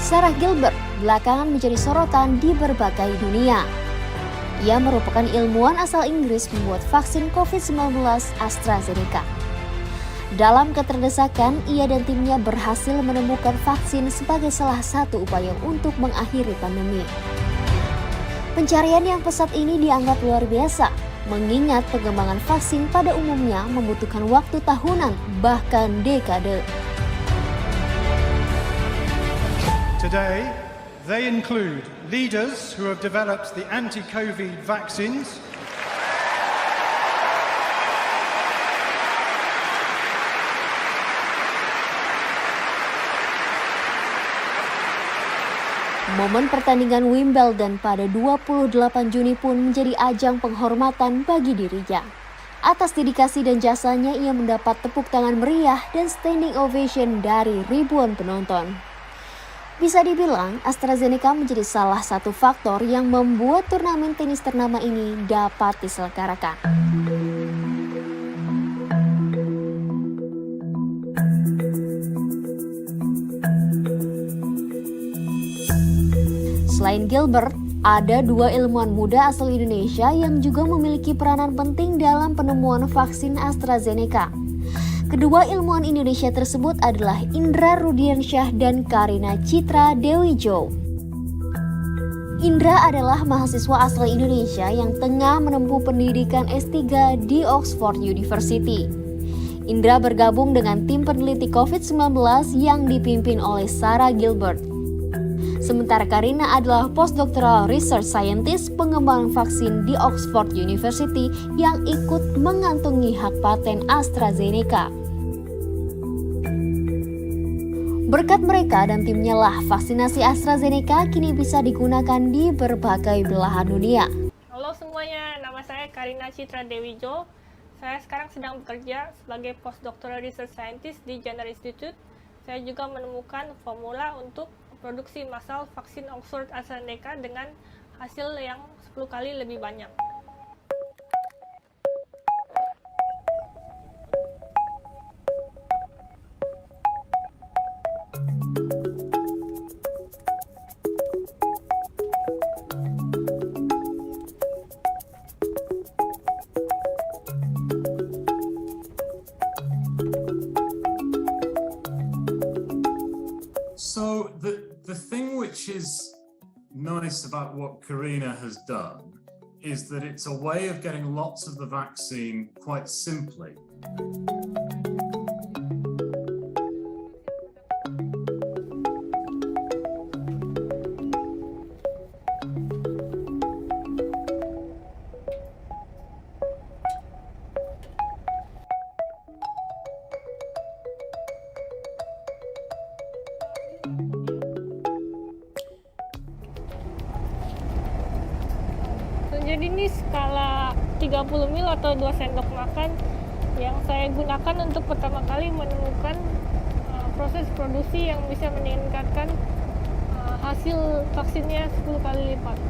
Sarah Gilbert belakangan menjadi sorotan di berbagai dunia. Ia merupakan ilmuwan asal Inggris membuat vaksin COVID-19 AstraZeneca. Dalam keterdesakan, ia dan timnya berhasil menemukan vaksin sebagai salah satu upaya untuk mengakhiri pandemi. Pencarian yang pesat ini dianggap luar biasa, mengingat pengembangan vaksin pada umumnya membutuhkan waktu tahunan, bahkan dekade. Today, they include leaders who have developed the anti-COVID vaccines, Momen pertandingan Wimbledon pada 28 Juni pun menjadi ajang penghormatan bagi dirinya. Atas dedikasi dan jasanya, ia mendapat tepuk tangan meriah dan standing ovation dari ribuan penonton. Bisa dibilang, AstraZeneca menjadi salah satu faktor yang membuat turnamen tenis ternama ini dapat diselenggarakan. Selain Gilbert, ada dua ilmuwan muda asal Indonesia yang juga memiliki peranan penting dalam penemuan vaksin AstraZeneca. Kedua ilmuwan Indonesia tersebut adalah Indra Rudiansyah dan Karina Citra Dewijo. Indra adalah mahasiswa asal Indonesia yang tengah menempuh pendidikan S3 di Oxford University. Indra bergabung dengan tim peneliti COVID-19 yang dipimpin oleh Sarah Gilbert. Sementara Karina adalah postdoctoral research scientist pengembangan vaksin di Oxford University yang ikut mengantongi hak paten AstraZeneca. Berkat mereka dan timnya lah, vaksinasi AstraZeneca kini bisa digunakan di berbagai belahan dunia. Halo semuanya, nama saya Karina Citra Dewijo. Saya sekarang sedang bekerja sebagai postdoctoral research scientist di Jenner Institute. Saya juga menemukan formula untuk produksi massal vaksin Oxford AstraZeneca dengan hasil yang 10 kali lebih banyak. So the thing which is nice about what Karina has done is that it's a way of getting lots of the vaccine quite simply. Jadi ini skala 30 ml atau 2 sendok makan yang saya gunakan untuk pertama kali menemukan proses produksi yang bisa meningkatkan hasil vaksinnya 10 kali lipat.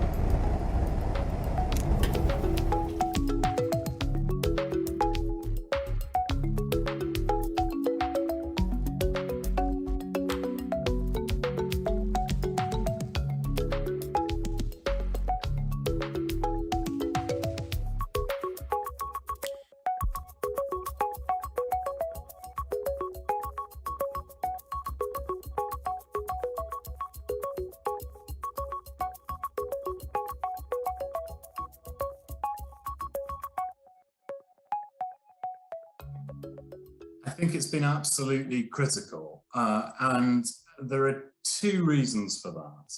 I think it's been absolutely critical, and there are two reasons for that.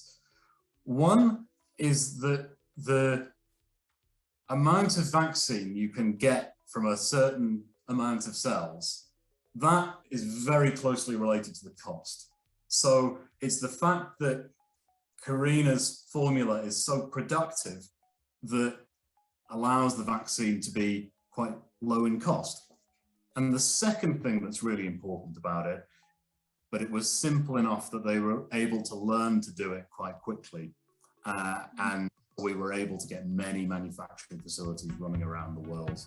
One is that the amount of vaccine you can get from a certain amount of cells, that is very closely related to the cost. So it's the fact that Karina's formula is so productive that allows the vaccine to be quite low in cost. And the second thing that's really important about it, but it was simple enough that they were able to learn to do it quite quickly. And we were able to get many manufacturing facilities running around the world.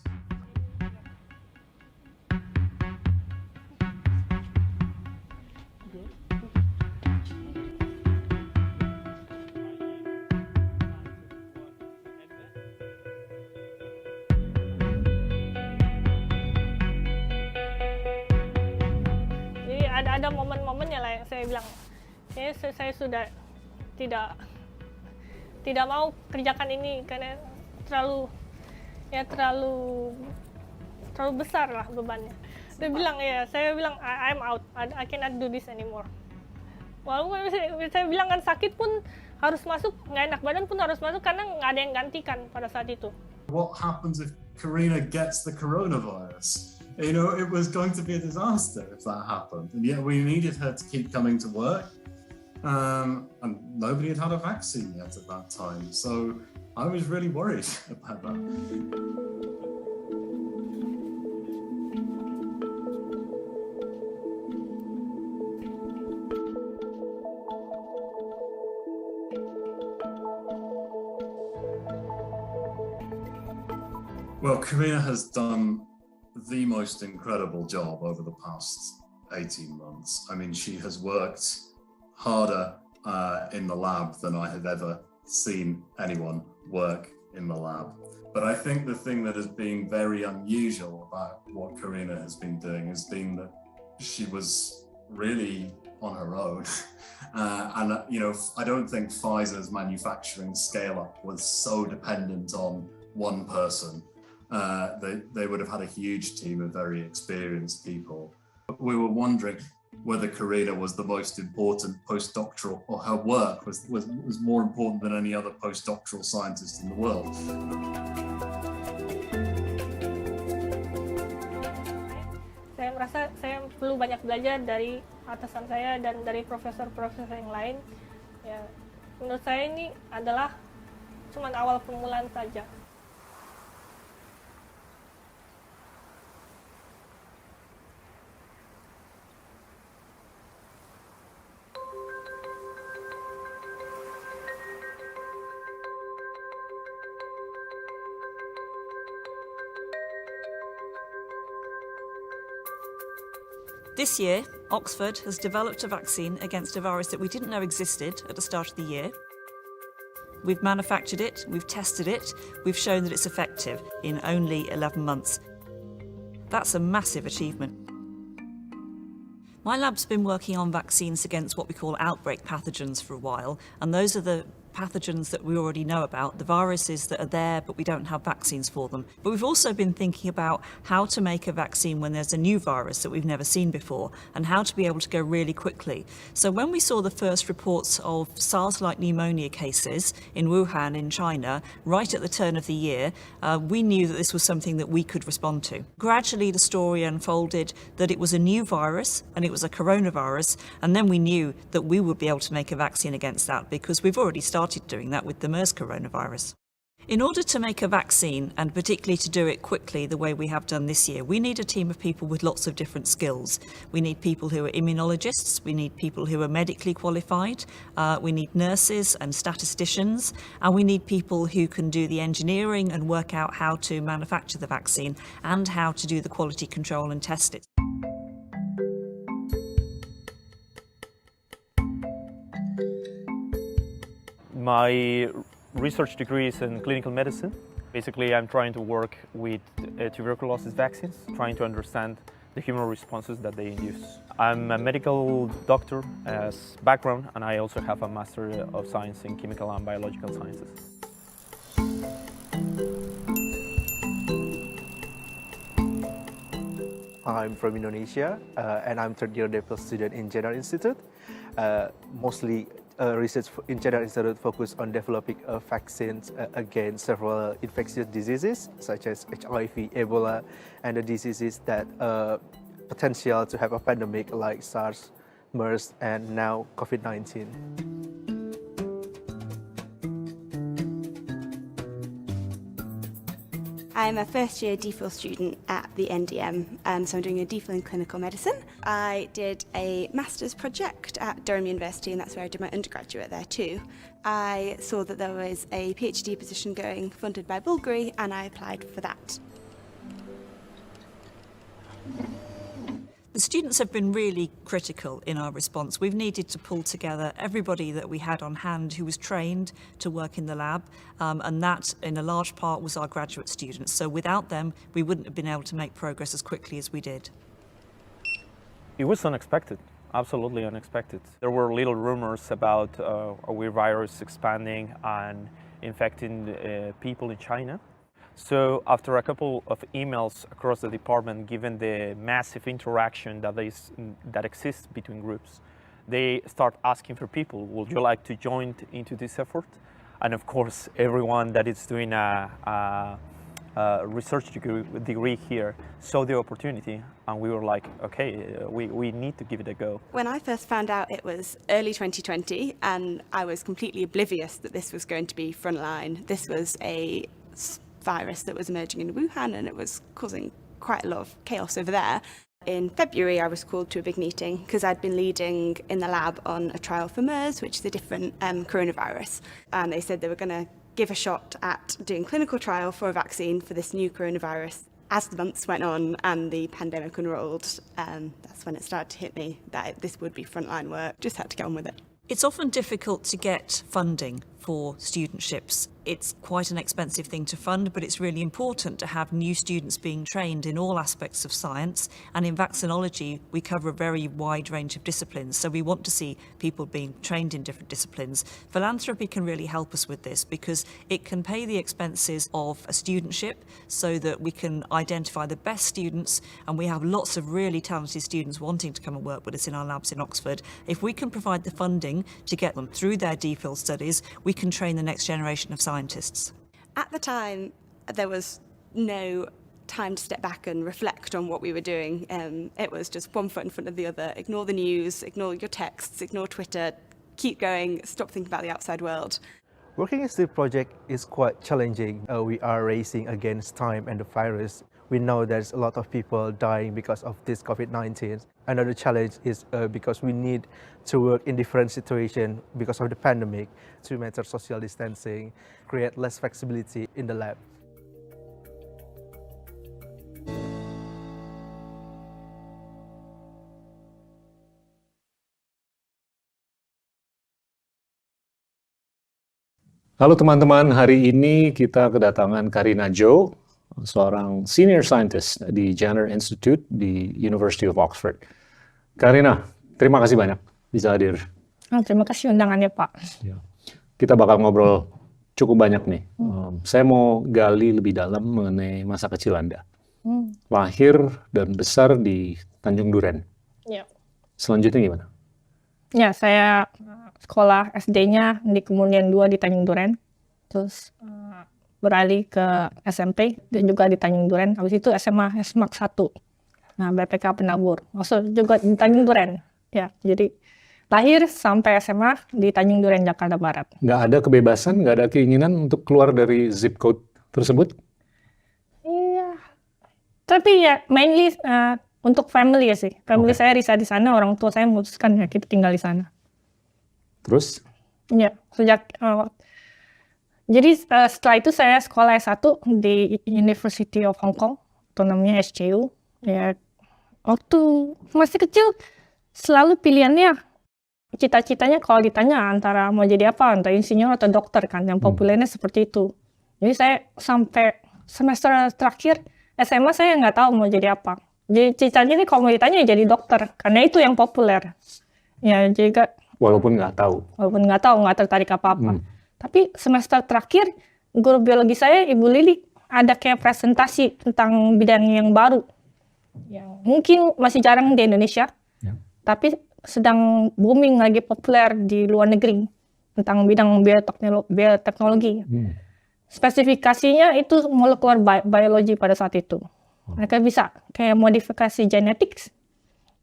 ada momen-momennya lah yang saya bilang, saya sudah tidak mau kerjakan ini karena terlalu besar lah bebannya. Saya bilang I'm out, I cannot do this anymore. Walaupun saya bilang kan sakit pun harus masuk, nggak enak badan pun harus masuk karena nggak ada yang gantikan pada saat itu. What happens if Karina gets the coronavirus? You know, it was going to be a disaster if that happened. And yet we needed her to keep coming to work. And nobody had a vaccine yet at that time. So I was really worried about that. Well, Karina has done the most incredible job over the past 18 months. I mean, she has worked harder in the lab than I have ever seen anyone work in the lab. But I think the thing that has been very unusual about what Karina has been doing has been that she was really on her own. And, you know, I don't think Pfizer's manufacturing scale-up was so dependent on one person. They would have had a huge team of very experienced people. We were wondering whether Karina was the most important postdoctoral, or her work was more important than any other postdoctoral scientist in the world. Saya merasa saya perlu banyak belajar dari atasan saya dan dari profesor-profesor yang lain. Ya, menurut saya ini adalah cuma awal permulaan saja. This year, Oxford has developed a vaccine against a virus that we didn't know existed at the start of the year. We've manufactured it, we've tested it, we've shown that it's effective in only 11 months. That's a massive achievement. My lab's been working on vaccines against what we call outbreak pathogens for a while, and those are the pathogens that we already know about, the viruses that are there but we don't have vaccines for them. But we've also been thinking about how to make a vaccine when there's a new virus that we've never seen before, and how to be able to go really quickly. So when we saw the first reports of SARS-like pneumonia cases in Wuhan in China, right at the turn of the year, we knew that this was something that we could respond to. Gradually the story unfolded that it was a new virus and it was a coronavirus, and then we knew that we would be able to make a vaccine against that because we've already started doing that with the MERS coronavirus. In order to make a vaccine, and particularly to do it quickly the way we have done this year, we need a team of people with lots of different skills. We need people who are immunologists, we need people who are medically qualified, we need nurses and statisticians, and we need people who can do the engineering and work out how to manufacture the vaccine and how to do the quality control and test it. My research degree is in clinical medicine. Basically, I'm trying to work with tuberculosis vaccines, trying to understand the human responses that they induce. I'm a medical doctor as background, and I also have a Master of Science in Chemical and Biological Sciences. I'm from Indonesia, and I'm third-year DPhil student in General Institute. Mostly research in General Institute focus on developing vaccines against several infectious diseases such as HIV, Ebola, and the diseases that potential to have a pandemic like SARS, MERS, and now COVID-19. I'm a first-year DPhil student at the NDM, so I'm doing a DPhil in clinical medicine. I did a master's project at Durham University, and that's where I did my undergraduate there too. I saw that there was a PhD position going funded by Bulgari, and I applied for that. The students have been really critical in our response. We've needed to pull together everybody that we had on hand who was trained to work in the lab, and that in a large part was our graduate students. So without them, we wouldn't have been able to make progress as quickly as we did. It was unexpected, absolutely unexpected. There were little rumors about a weird virus expanding and infecting people in China. So after a couple of emails across the department, given the massive interaction that exists between groups, they start asking for people, would you like to join into this effort? And of course, everyone that is doing a research degree here saw the opportunity, and we were like, okay, we need to give it a go. When I first found out, it was early 2020, and I was completely oblivious that this was going to be frontline. This was a virus that was emerging in Wuhan, and it was causing quite a lot of chaos over there. In February, I was called to a big meeting because I'd been leading in the lab on a trial for MERS, which is a different coronavirus. And they said they were going to give a shot at doing clinical trial for a vaccine for this new coronavirus. As the months went on and the pandemic unrolled, that's when it started to hit me that this would be frontline work. Just had to get on with it. It's often difficult to get funding for studentships. It's quite an expensive thing to fund, but it's really important to have new students being trained in all aspects of science. And in vaccinology, we cover a very wide range of disciplines. So we want to see people being trained in different disciplines. Philanthropy can really help us with this because it can pay the expenses of a studentship so that we can identify the best students. And we have lots of really talented students wanting to come and work with us in our labs in Oxford. If we can provide the funding to get them through their DPhil studies, we can train the next generation of scientists. At the time, there was no time to step back and reflect on what we were doing. It was just one foot in front of the other. Ignore the news, ignore your texts, ignore Twitter, keep going, stop thinking about the outside world. Working in this project is quite challenging. We are racing against time and the virus. We know there's a lot of people dying because of this COVID-19. Another challenge is because we need to work in different situations because of the pandemic, to maintain social distancing, create less flexibility in the lab. Halo teman-teman, hari ini kita kedatangan Karina Jo, seorang senior scientist di Jenner Institute di University of Oxford. Karina, terima kasih banyak bisa hadir. Terima kasih undangannya, Pak. Ya. Kita bakal ngobrol cukup banyak nih. Saya mau gali lebih dalam mengenai masa kecil Anda. Lahir dan besar di Tanjung Duren. Ya. Selanjutnya gimana? Ya, saya sekolah SD-nya di Kemudian 2 di Tanjung Duren. Terus beralih ke SMP dan juga di Tanjung Duren. Habis itu SMA SMAK 1. Nah, BPK Penabur. Maksud juga di Tanjung Duren. Ya, jadi lahir sampai SMA di Tanjung Duren, Jakarta Barat. Nggak ada kebebasan, nggak ada keinginan untuk keluar dari zip code tersebut? Iya. Tapi ya, mainly untuk family ya sih. Family saya reside di sana, orang tua saya memutuskan ya kita tinggal di sana. Terus? Ya, sejak jadi setelah itu saya sekolah S1 di University of Hong Kong, atau namanya SCU. Ya, waktu masih kecil selalu pilihannya, cita-citanya kalau ditanya antara mau jadi apa, antara insinyur atau dokter kan, yang populernya seperti itu. Jadi saya sampai semester terakhir SMA saya nggak tahu mau jadi apa. Jadi cita-citanya kalau mau ditanya jadi dokter, karena itu yang populer. Ya, jadi walaupun nggak tahu, nggak tertarik apa-apa. Tapi semester terakhir, guru biologi saya, Ibu Lili, ada kayak presentasi tentang bidang yang baru. Yang mungkin masih jarang di Indonesia, tapi sedang booming lagi populer di luar negeri. Tentang bidang bioteknologi. Spesifikasinya itu molekular biology pada saat itu. Mereka bisa kayak modifikasi genetics.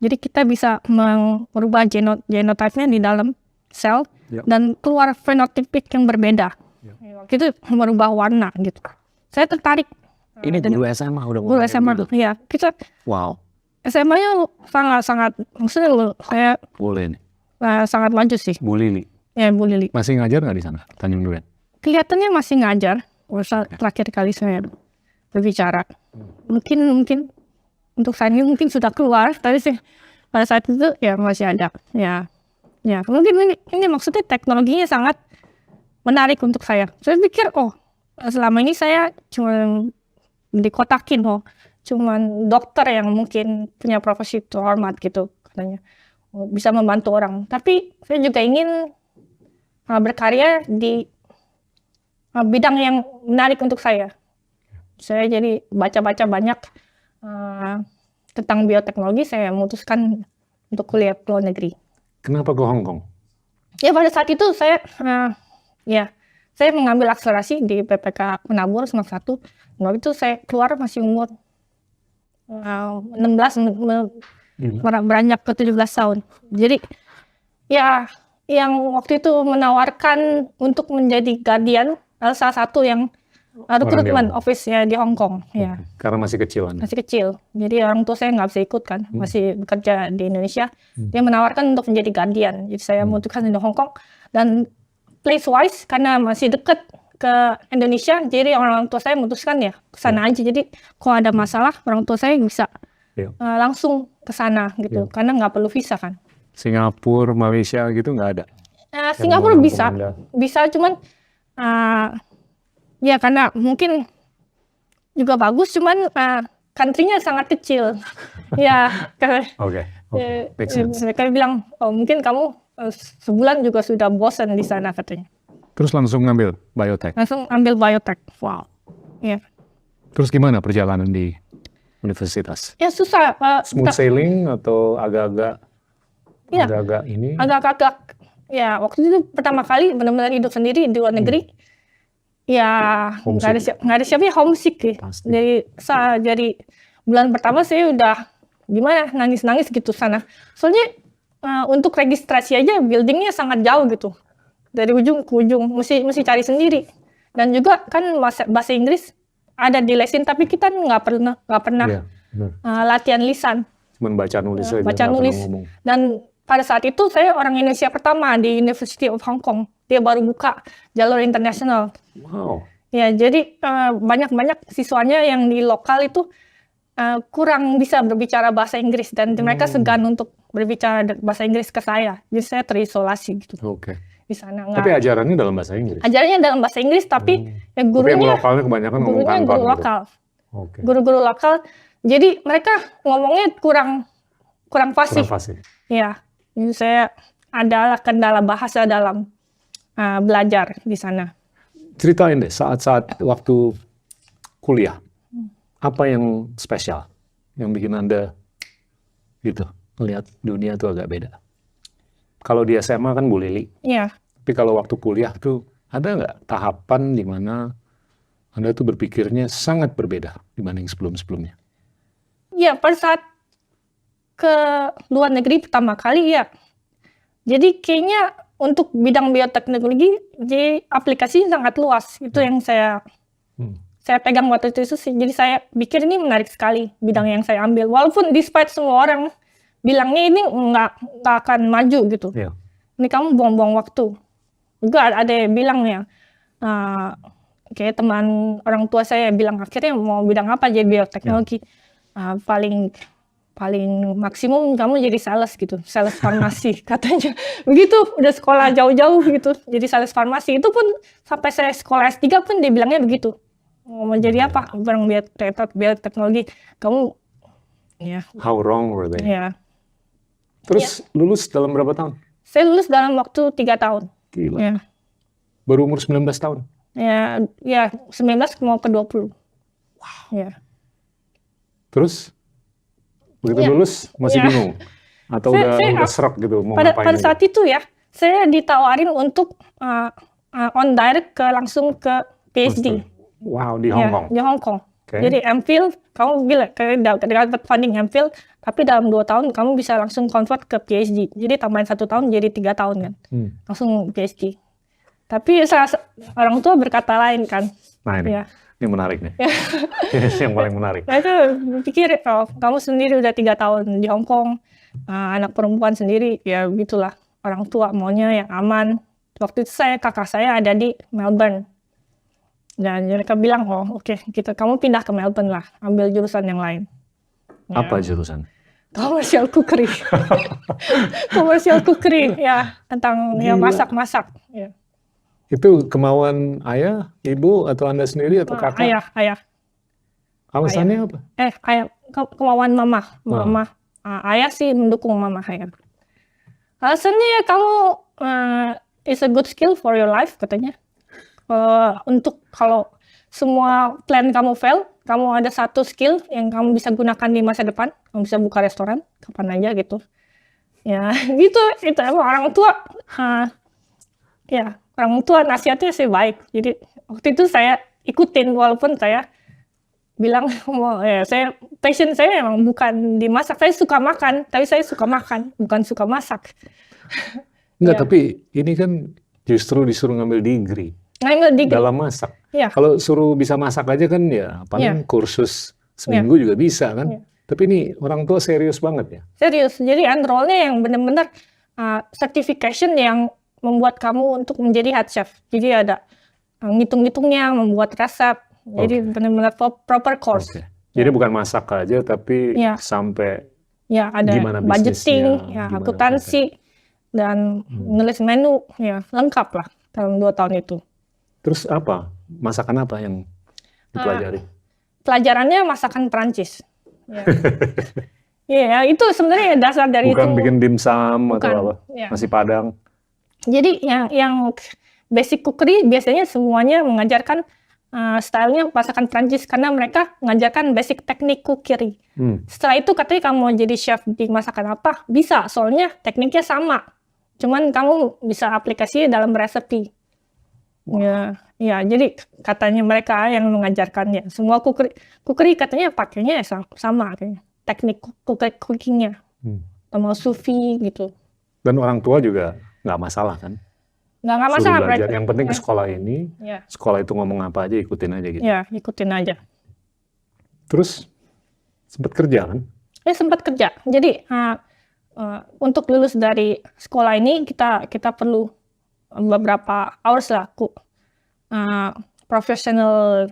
Jadi kita bisa merubah genotype-nya di dalam sel dan keluar fenotipik yang berbeda. Waktu itu merubah warna gitu. Saya tertarik. Ini guru SMA udah ngomong. Guru SMA, iya. Kita SMA-nya sangat maksudnya saya boleh nih. Sangat maju sih. Bu Lili. Ya, Bu Lili. Masih ngajar nggak di sana, Tanjung Duren? Kelihatannya masih ngajar. Terakhir kali saya berbicara. Mungkin untuk saat ini mungkin sudah keluar, tapi sih pada saat itu ya masih ada. Ya, mungkin ini maksudnya teknologinya sangat menarik untuk saya. Saya pikir, selama ini saya cuma dikotakin, cuma dokter yang mungkin punya profesi terhormat gitu. katanya. Bisa membantu orang. Tapi saya juga ingin berkarya di bidang yang menarik untuk saya. Saya jadi baca-baca banyak tentang bioteknologi, saya memutuskan untuk kuliah ke luar negeri. Kenapa ke Hong Kong? Ya pada saat itu saya mengambil akselerasi di PPK Penabur semester 1. Waktu itu saya keluar masih umur 16, beranjak ke 17 tahun. Jadi ya yang waktu itu menawarkan untuk menjadi guardian salah satu yang recruitment office ya di Hong Kong. Ya. Karena masih kecilan. Masih kecil. Jadi orang tua saya nggak bisa ikut kan, masih bekerja di Indonesia. Dia menawarkan untuk menjadi guardian. Jadi saya memutuskan di Hong Kong dan place wise karena masih dekat ke Indonesia, jadi orang tua saya memutuskan ya ke sana aja. Jadi kalau ada masalah orang tua saya bisa langsung ke sana gitu, karena nggak perlu visa kan. Singapura, Malaysia gitu nggak ada? Singapura bisa cuman ya karena mungkin juga bagus, cuman country-nya sangat kecil. Ya, mereka bilang, oh mungkin kamu sebulan juga sudah bosan di sana katanya. Terus langsung ngambil biotek? Langsung ambil biotek, wow. Ya. Terus gimana perjalanan di universitas? Ya susah. Smooth sailing atau agak-agak ini? Agak-agak. Ya waktu itu pertama kali benar-benar hidup sendiri di luar negeri. Ya nggak ada siapa ya, homesick ya. Dari bulan pertama saya udah gimana nangis-nangis gitu sana. Soalnya untuk registrasi aja buildingnya sangat jauh gitu. Dari ujung ke ujung mesti cari sendiri. Dan juga kan bahasa Inggris ada di lesin, tapi kita nggak pernah latihan lisan. Cuman baca nulis aja. Baca nulis. Dan pada saat itu saya orang Indonesia pertama di University of Hong Kong. Dia baru buka jalur internasional. Wow. Ya, jadi banyak siswanya yang di lokal itu kurang bisa berbicara bahasa Inggris dan mereka segan untuk berbicara bahasa Inggris ke saya. Jadi saya terisolasi gitu. Oke. Di sana Tapi ajarannya dalam bahasa Inggris? Ajarannya dalam bahasa Inggris, tapi ya gurunya... Tapi yang lokalnya kebanyakan ngomong Kanton guru gitu? lokal. Okay. Guru-guru lokal. Jadi mereka ngomongnya kurang fasih. Ya, jadi saya adalah kendala bahasa dalam belajar di sana. Ceritain deh saat-saat waktu kuliah, apa yang spesial yang bikin Anda gitu melihat dunia itu agak beda? Kalau di SMA kan Bu Lili. Iya. Tapi kalau waktu kuliah tuh ada nggak tahapan di mana Anda tuh berpikirnya sangat berbeda dibanding sebelum-sebelumnya? Iya, pada saat ke luar negeri pertama kali ya. Jadi kayaknya untuk bidang bioteknologi, jadi aplikasinya sangat luas. Itu yang saya pegang waktu itu sih. Jadi saya pikir ini menarik sekali bidang yang saya ambil. Walaupun despite semua orang bilangnya ini nggak akan maju gitu. Yeah. Ini kamu buang-buang waktu. Juga ada yang bilang ya, kayak teman orang tua saya bilang akhirnya mau bidang apa jadi bioteknologi. Paling maksimum kamu jadi sales gitu, sales farmasi katanya. Begitu, udah sekolah jauh-jauh gitu, jadi sales farmasi. Itu pun sampai saya sekolah S3 pun dia bilangnya begitu. Mau jadi apa? Barang bioteknologi. Kamu, ya. How wrong were they? Ya. Terus lulus dalam berapa tahun? Saya lulus dalam waktu 3 tahun. Gila. Ya. Baru umur 19 tahun? Ya 19 mau ke 20. Wow. Ya. Terus? Begitu lulus masih bingung? Atau udah serak gitu mau ngapain? Pada saat itu ya, saya ditawarin untuk on direct langsung ke PhD. Wow, di Hong Kong? Di Hong Kong. Okay. Jadi MPhil, kamu bilang dapat funding MPhil, tapi dalam 2 tahun kamu bisa langsung convert ke PhD. Jadi tambahin 1 tahun jadi 3 tahun kan, langsung PhD. Tapi orang tua berkata lain kan. Nah ini menarik nih. Ini yang paling menarik. Nah itu pikir, kamu sendiri udah 3 tahun di Hong Kong, anak perempuan sendiri, ya begitulah. Orang tua maunya yang aman. Waktu itu kakak saya ada di Melbourne. Dan mereka bilang, oke, kamu pindah ke Melbourne lah, ambil jurusan yang lain. Ya. Apa jurusan? Commercial cookery. Commercial cookery, ya, tentang ya masak-masak. Ya. Itu kemauan ayah, ibu, atau Anda sendiri, atau kakak? Ayah. Alasannya apa? Kemauan mama. ayah sih mendukung mama saya. Alasannya ya kamu is a good skill for your life katanya. Untuk kalau semua plan kamu fail, kamu ada satu skill yang kamu bisa gunakan di masa depan, kamu bisa buka restoran kapan aja gitu. Ya gitu, itu emang orang tua. Ya orang tua nasihatnya sih baik. Jadi waktu itu saya ikutin walaupun saya bilang saya passion saya emang bukan di masak. Saya suka makan, tapi saya suka makan, bukan suka masak. Enggak, Ya. tapi ini kan justru disuruh ngambil degree Ngambil degree. dalam masak. Ya. Kalau suruh bisa masak aja kan ya paling kursus seminggu juga bisa kan. Iya. Tapi ini orang tua serius banget ya. Serius, jadi enrollnya yang benar-benar certification yang membuat kamu untuk menjadi head chef. Jadi ada ngitung-ngitungnya, membuat resep. Jadi benar-benar proper course. Oke. Jadi bukan masak aja tapi Iya. sampai Ya ada gimana budgeting, bisnisnya, ya gimana akuntansi, dan nulis menu, ya lengkap lah dalam 2 tahun itu. terus apa? Masakan apa yang dipelajari? Pelajarannya masakan Perancis. Ya. Iya, itu sebenarnya dasar dari Bukan itu. bikin dimsum atau Bukan, apa? ya. Nasi Padang. Jadi yang basic cookery biasanya semuanya mengajarkan stylenya masakan Prancis karena mereka mengajarkan basic teknik cookery. Setelah itu katanya kamu mau jadi chef di masakan apa? Bisa, soalnya tekniknya sama. Cuman kamu bisa aplikasi dalam resepi. Ya, jadi katanya mereka yang mengajarkannya. Semua cookery katanya pakainya sama kayaknya. Teknik cookingnya. Sama sous vide gitu. Dan orang tua juga nggak masalah kan? Nggak Suruh masalah belajar. mereka. Yang penting ke sekolah ini, Ya. sekolah itu ngomong apa aja ikutin aja gitu. Ya, ikutin aja. Terus sempat kerja kan? Sempat kerja. Jadi untuk lulus dari sekolah ini kita perlu beberapa hours lah professional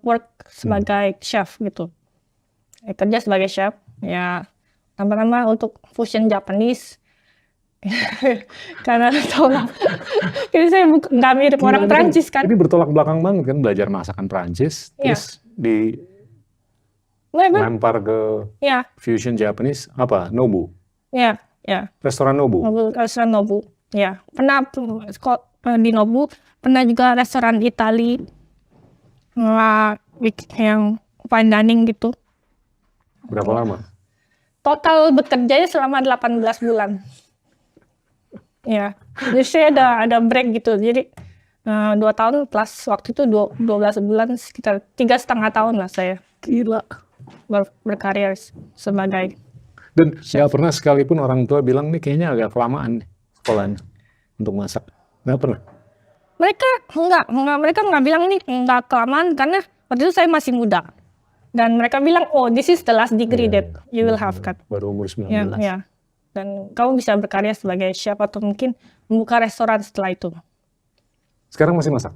work sebagai chef gitu. Kerja sebagai chef ya pertama untuk fusion Japanese. Karena tahu lah. Jadi saya nggak mirip orang Prancis kan. Ini bertolak belakang banget kan belajar masakan Prancis, Iya. terus dilempar ke Ya, fusion Japanese apa? Nobu, ya. restoran Nobu. Restoran Nobu. Ya, pernah di Nobu, pernah juga restoran Itali yang fine dining gitu. Berapa lama? Total bekerjanya selama 18 bulan. Ya, jadi saya ada break gitu. Jadi 2 tahun plus waktu itu 12 bulan, sekitar 3,5 tahun lah saya. Gila. Berkarir sebagai. Dan nggak pernah sekalipun orang tua bilang nih kayaknya agak kelamaan nih sekolahnya untuk masak. Nggak pernah. Mereka nggak bilang nih nggak kelamaan karena waktu itu saya masih muda. Dan mereka bilang, oh this is the last degree that you will have kan. Baru umur 19. Ya. Dan kamu bisa berkarya sebagai chef atau mungkin membuka restoran setelah itu. Sekarang masih masak?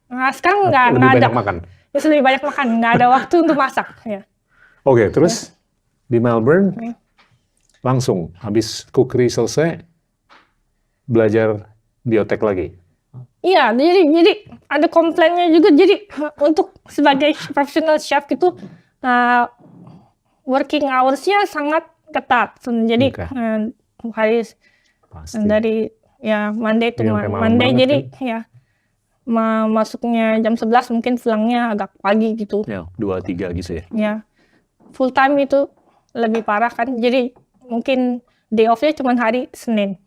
Nah, sekarang nggak Lebih ada. banyak makan? Ya, lebih banyak makan, nggak ada waktu untuk masak. Ya. Oke, terus di Melbourne langsung habis cookery selesai belajar biotek lagi. Iya, jadi ada komplainnya juga. Jadi untuk sebagai professional chef gitu, working hours-nya sangat ketat. Jadi hari Pasti. dari ya Monday to Yang kayak malam Monday, banget jadi ya masuknya jam 11 mungkin pulangnya agak pagi gitu. Ya, 2-3 gitu ya. Ya, full time itu lebih parah kan. Jadi mungkin day off-nya cuma hari Senin.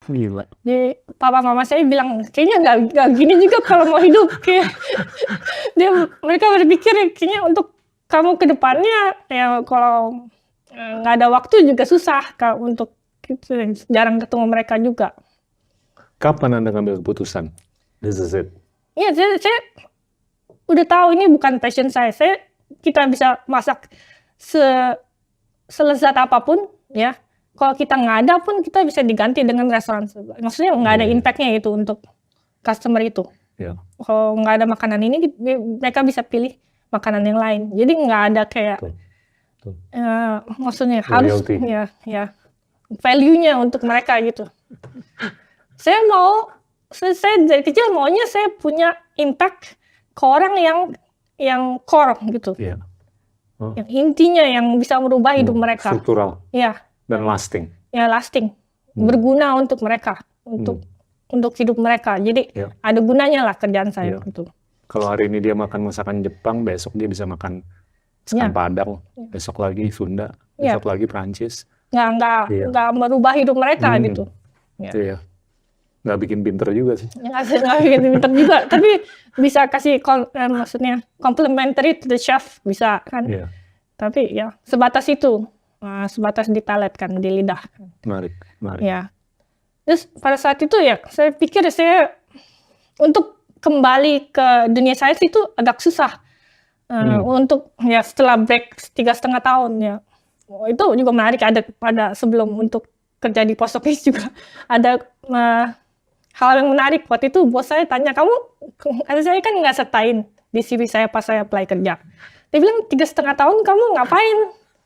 Gila. Jadi papa mama saya bilang kayaknya nggak gini juga kalau mau hidup. Kayak mereka berpikir kayaknya untuk kamu ke depannya ya kalau nggak ada waktu juga susah untuk jarang ketemu mereka juga. Kapan Anda ngambil keputusan? This is it. Iya, saya udah tahu ini bukan passion saya. Kita bisa masak selezat apapun ya. Kalau kita nggak ada pun kita bisa diganti dengan restoran. Maksudnya nggak ada impact-nya itu untuk customer itu. Ya. Kalau nggak ada makanan ini, mereka bisa pilih makanan yang lain. Jadi nggak ada kayak, maksudnya harus ya value-nya untuk mereka gitu. Saya dari kecil maunya saya punya impact ke orang yang core gitu. Iya. yang intinya yang bisa merubah hidup mereka. Struktural Ya, dan lasting. ya lasting, berguna untuk mereka, untuk hidup mereka. Jadi Ya. ada gunanya lah kerjaan saya Ya. gitu. Kalau hari ini dia makan masakan Jepang, besok dia bisa makan masakan Ya. Padang, besok lagi Sunda, Ya. besok lagi Prancis. Nggak Iya. merubah hidup mereka gitu. Ya. Itu ya. Nggak bikin pinter juga sih. Nggak bikin pinter juga, tapi bisa kasih maksudnya complementary to the chef bisa kan. Iya. Tapi ya sebatas itu, sebatas di palate kan, di lidah. Menarik. Ya. Terus pada saat itu ya saya pikir saya untuk kembali ke dunia sains itu agak susah. Untuk ya setelah break 3,5 tahun ya. Itu juga menarik, ada pada sebelum untuk kerja di postdoc juga ada hal yang menarik. Waktu itu bos saya tanya, saya kan nggak sertain di CV saya pas saya apply kerja. Dia bilang 3,5 tahun kamu ngapain?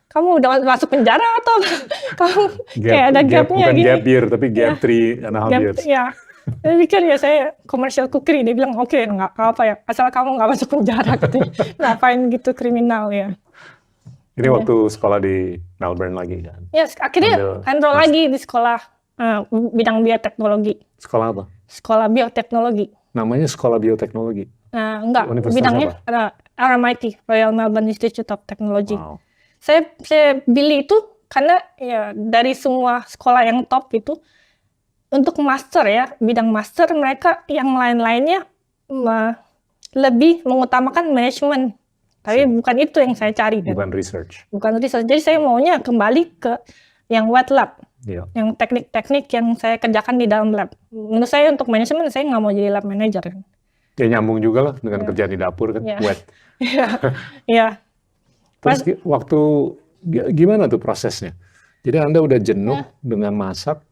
Kamu udah masuk penjara atau kamu kayak ada gapnya bukan gini? gap year, tapi gap 3.5 years. Ya, saya pikir ya saya commercial cookery. Dia bilang oke, nggak apa ya, asal kamu nggak masuk penjara katanya. Ngapain gitu kriminal ya? Ini waktu sekolah di Melbourne lagi kan? Ya akhirnya enroll lagi di sekolah bidang bioteknologi. Sekolah apa? Sekolah bioteknologi. Namanya Sekolah Bioteknologi. Enggak, Universitas bidangnya apa? ada RMIT, Royal Melbourne Institute of Technology. Wow. Saya pilih itu karena ya dari semua sekolah yang top itu untuk master ya, bidang master mereka yang lain-lainnya lebih mengutamakan manajemen. Tapi bukan itu yang saya cari. Bukan research. Bukan research. Jadi saya maunya kembali ke yang wet lab. Iya. Yang teknik-teknik yang saya kerjakan di dalam lab. Menurut saya untuk manajemen saya nggak mau jadi lab manager. Ya nyambung juga lah dengan kerjaan di dapur kan, Ya. wet. Iya. Terus waktu gimana tuh prosesnya? Jadi Anda udah jenuh dengan masak,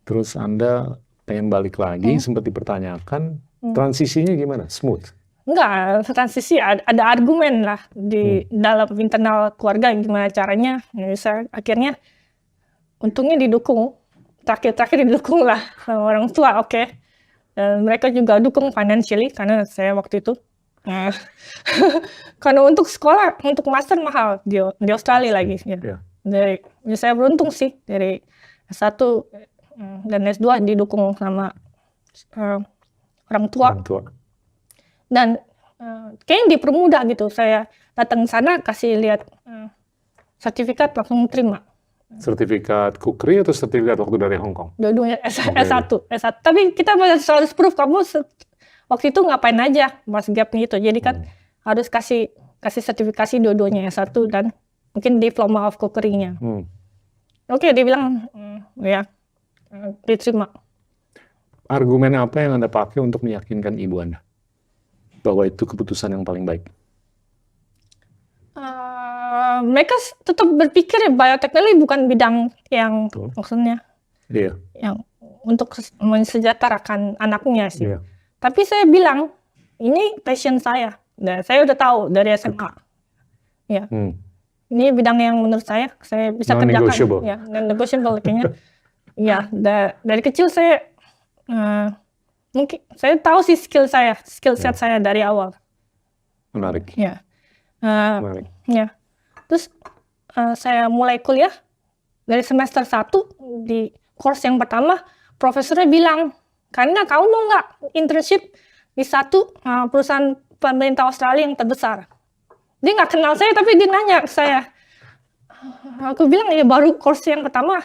terus Anda pengen balik lagi, sempat dipertanyakan, transisinya gimana? Smooth? Enggak, transisi ada argumen lah di dalam internal keluarga gimana caranya. Ya, saya akhirnya untungnya didukung, terakhir didukung lah sama orang tua, oke. Dan mereka juga dukung financially karena saya waktu itu. Karena untuk sekolah, untuk master mahal di Australia lagi. Ya. Ya saya beruntung sih dari S1 dan S2 didukung sama orang tua. Dan kayaknya dipermudah gitu. Saya datang ke sana kasih lihat sertifikat langsung terima. Sertifikat cookery atau sertifikat waktu dari Hong Kong? Dua-duanya S1. Tapi kita harus proof kamu waktu itu ngapain aja pas gapnya itu. Jadi kan harus kasih sertifikasi dua-duanya S1 dan mungkin diploma of cookery-nya. Oke, dia bilang ya diterima. Argumen apa yang Anda pakai untuk meyakinkan ibu Anda bahwa itu keputusan yang paling baik? Mereka tetap berpikir ya bioteknologi bukan bidang yang maksudnya yang untuk mensejahterakan anaknya sih. Tapi saya bilang ini passion saya. Dan saya udah tahu dari SMA. Ya. Ini bidang yang menurut saya bisa kerjakan. Ya, non-negotiable kayaknya. Ya, dari kecil saya mungkin saya tahu sih skill set saya dari awal. Menarik. Ya. Menarik. Ya. Terus saya mulai kuliah dari semester 1 di course yang pertama, profesornya bilang, karena kamu mau nggak internship di satu perusahaan pemerintah Australia yang terbesar. Dia nggak kenal saya, tapi dia nanya ke saya. Aku bilang, ya baru course yang pertama,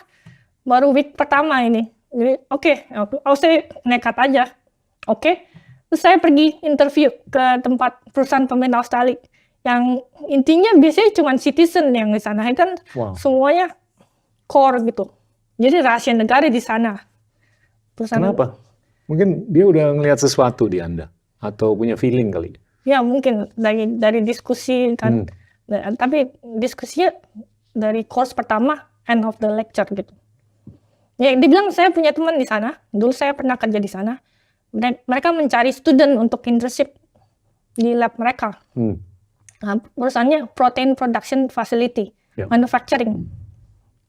baru week pertama ini. Jadi oke, saya nekat aja. Oke. Terus saya pergi interview ke tempat perusahaan pemerintah Australia. Yang intinya biasanya cuma citizen yang di sana. Kan semuanya core gitu. Jadi rahasia negara di sana. Kenapa? Mungkin dia udah ngelihat sesuatu di Anda. Atau punya feeling kali. Ya mungkin dari diskusi kan. Tapi diskusinya dari course pertama, end of the lecture gitu. Ya dibilang saya punya teman di sana. Dulu saya pernah kerja di sana. Dan mereka mencari student untuk internship di lab mereka. Perusahaannya Protein Production Facility, manufacturing.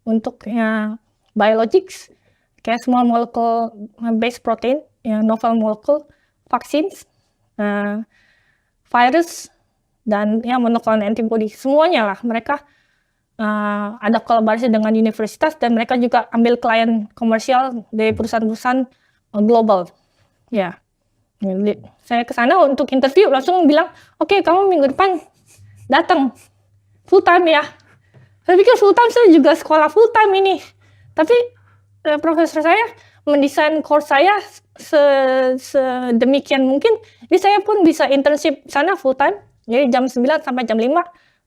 Untuk biologics, kayak small molecule based protein, novel molecule, vaccines, virus, dan ya monoclonal antibody, semuanya lah. Mereka ada kolaborasi dengan universitas dan mereka juga ambil klien komersial dari perusahaan-perusahaan global. Ya, jadi saya ke sana untuk interview langsung bilang, oke, kamu minggu depan datang full time ya. Saya pikir full time, saya juga sekolah full time ini. Tapi profesor saya mendesain course saya sedemikian mungkin, jadi saya pun bisa internship sana full time. Jadi jam 9 sampai jam 5,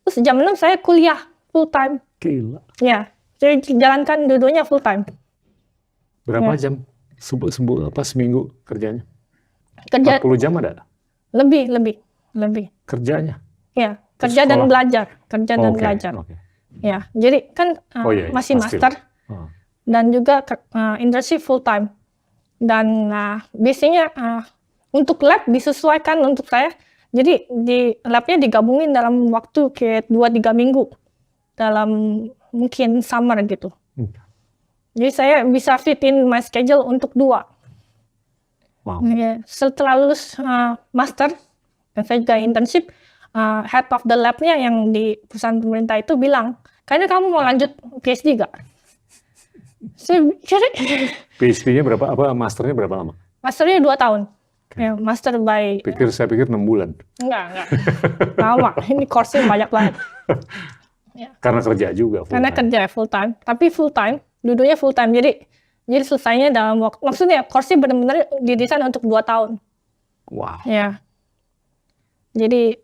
terus jam 6 saya kuliah full time. Gila. Ya, jadi jalankan dua-duanya full time. Berapa jam seminggu kerjanya? Kerja 40 jam ada? lebih. Kerjanya? Ya, kerja dan belajar. Oke. Ya, jadi kan masih pasti. master dan juga internship full time. Dan biasanya untuk lab disesuaikan untuk saya. Jadi di labnya digabungin dalam waktu kayak 2-3 minggu dalam mungkin summer gitu. Jadi saya bisa fit in my schedule untuk 2. Wow. Ya, setelah lulus master dan saya juga internship, head of the lab-nya yang di perusahaan pemerintah itu bilang, kayaknya kamu mau lanjut PhD gak? Saya cari. PhD-nya berapa? Masternya berapa lama? Masternya 2 tahun. Ya, master by. Saya pikir 6 bulan. Enggak. Lama. Ini course-nya banyak banget. Ya. Karena kerja juga. Karena kerja full time. Tapi full time, duduknya full time. Jadi selesainya dalam waktu. Maksudnya course-nya benar-benar didesain untuk 2 tahun. Wow. Ya. Jadi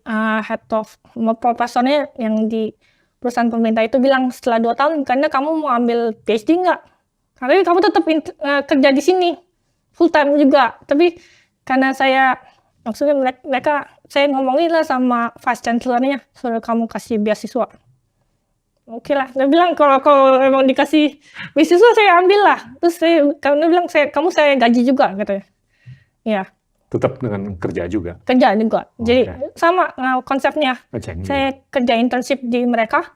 head of profesornya yang di perusahaan pemerintah itu bilang setelah 2 tahun, karena kamu mau ambil PhD nggak? Karena kamu tetap kerja di sini full time juga. Tapi karena maksudnya saya ngomongin lah sama vice chancellor-nya, suruh kamu kasih beasiswa. Oke lah, dia bilang kalau emang dikasih beasiswa saya ambil lah. Terus kamu bilang kamu saya gaji juga katanya. Ya. Tetap dengan kerja juga. Kerja juga. Jadi sama konsepnya. Saya kerja internship di mereka.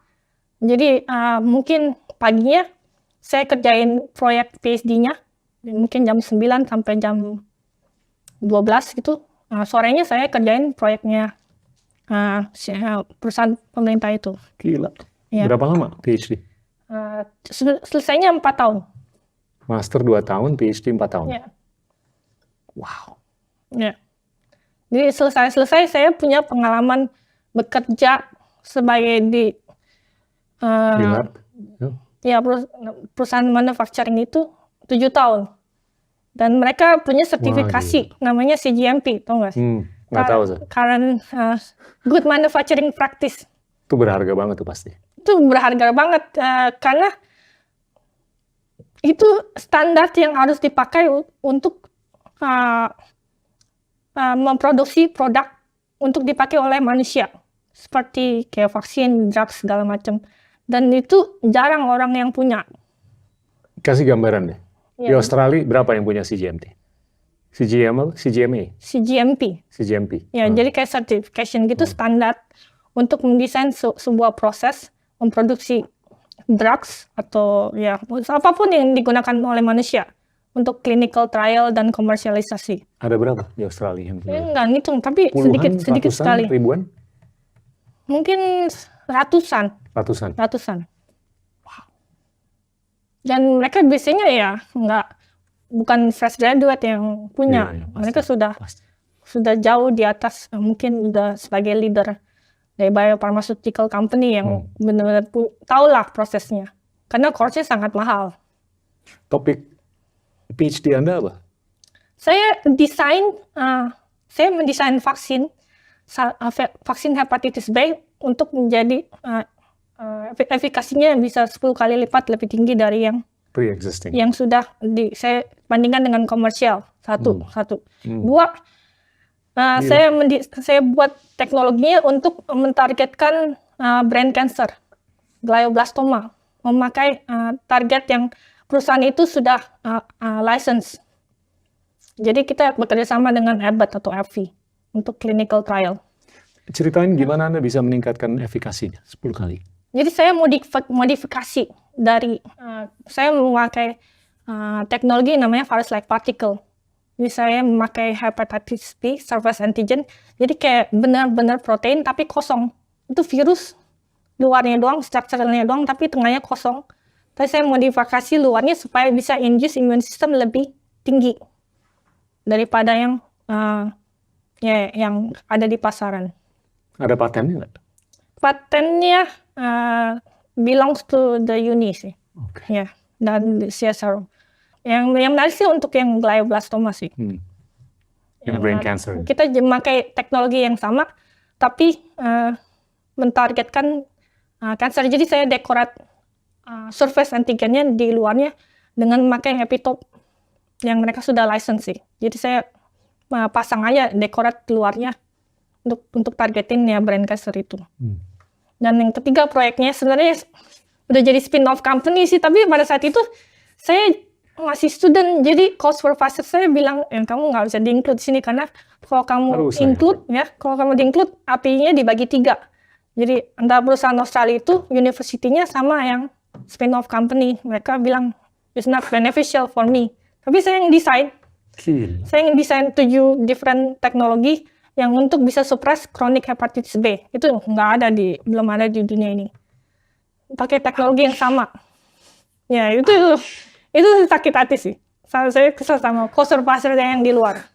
Jadi mungkin paginya saya kerjain proyek PhD-nya. Mungkin jam 9 sampai jam 12 gitu. Sorenya saya kerjain proyeknya perusahaan pemerintah itu. Gila. Ya. Berapa lama PhD? Selesainya 4 tahun. Master 2 tahun, PhD 4 tahun. Ya. Wow. Ya. Jadi selesai saya punya pengalaman bekerja sebagai di lab. Ya, perusahaan manufacturing itu 7 tahun. Dan mereka punya sertifikasi namanya CGMP, tau nggak sih? Nggak tahu sih. Current Good Manufacturing Practice. Itu berharga banget tuh pasti. Itu berharga banget karena itu standar yang harus dipakai untuk memproduksi produk untuk dipakai oleh manusia. Seperti kayak vaksin, drugs, segala macam. Dan itu jarang orang yang punya. Kasih gambaran deh. Di Ya. Australia berapa yang punya CGMP? CGMP? CGMP. Ya, jadi kayak certification gitu standar untuk mendesain sebuah proses memproduksi drugs atau ya apapun yang digunakan oleh manusia untuk clinical trial dan komersialisasi. Ada berapa di Australia yang punya? Nggak ngitung, tapi Puluhan, sedikit ratusan, sekali. ribuan? Mungkin ratusan. Dan mereka biasanya ya bukan fresh graduate yang punya. Iya, pasti, Mereka pasti. sudah jauh di atas, mungkin udah sebagai leader dari biopharmaceutical company yang benar-benar tahu lah prosesnya. Karena course-nya sangat mahal. Topik PhD Anda apa? Saya mendesain vaksin hepatitis B untuk menjadi efikasinya bisa 10 kali lipat lebih tinggi dari Pre-existing. yang sudah saya bandingkan dengan komersial. Satu. Dua, saya buat teknologinya untuk mentargetkan brain cancer, glioblastoma, memakai target yang perusahaan itu sudah license. Jadi kita bekerja sama dengan Abbott atau AbbVie untuk clinical trial. Ceritain gimana Anda bisa meningkatkan efikasinya 10 kali. Jadi saya modifikasi dari saya memakai teknologi namanya virus-like particle. Jadi saya memakai hepatitis B surface antigen. Jadi kayak benar-benar protein tapi kosong. Itu virus luarnya doang, strukturnya doang, tapi tengahnya kosong. Tapi saya modifikasi luarnya supaya bisa induce immune system lebih tinggi daripada yang yang ada di pasaran. Ada patennya nggak? Patennya belongs to the uni sih. Oke. Ya, dan CSR. Yang menarik sih untuk yang glioblastoma sih. Yang brain cancer. Kita memakai teknologi yang sama, tapi mentargetkan kanker. Jadi saya dekorat surface antigennya di luarnya dengan memakai epitope yang mereka sudah license sih. Jadi saya pasang aja dekorat luarnya untuk targetin ya brain cancer itu. Dan yang ketiga proyeknya sebenarnya udah jadi spin-off company sih, tapi pada saat itu saya masih student, jadi co-supervisor saya bilang, kamu nggak bisa di-include sini karena kalau kamu di-include, apinya dibagi 3. Jadi antara perusahaan Australia itu, university-nya sama yang spin-off company. Mereka bilang, it's not beneficial for me. Tapi saya yang desain. Saya yang desain 7 different teknologi yang untuk bisa suppress chronic hepatitis B. Itu belum ada di dunia ini. Pakai teknologi yang sama. Ya, itu sakit hati sih. Saya kesel sama co-supervisor yang di luar.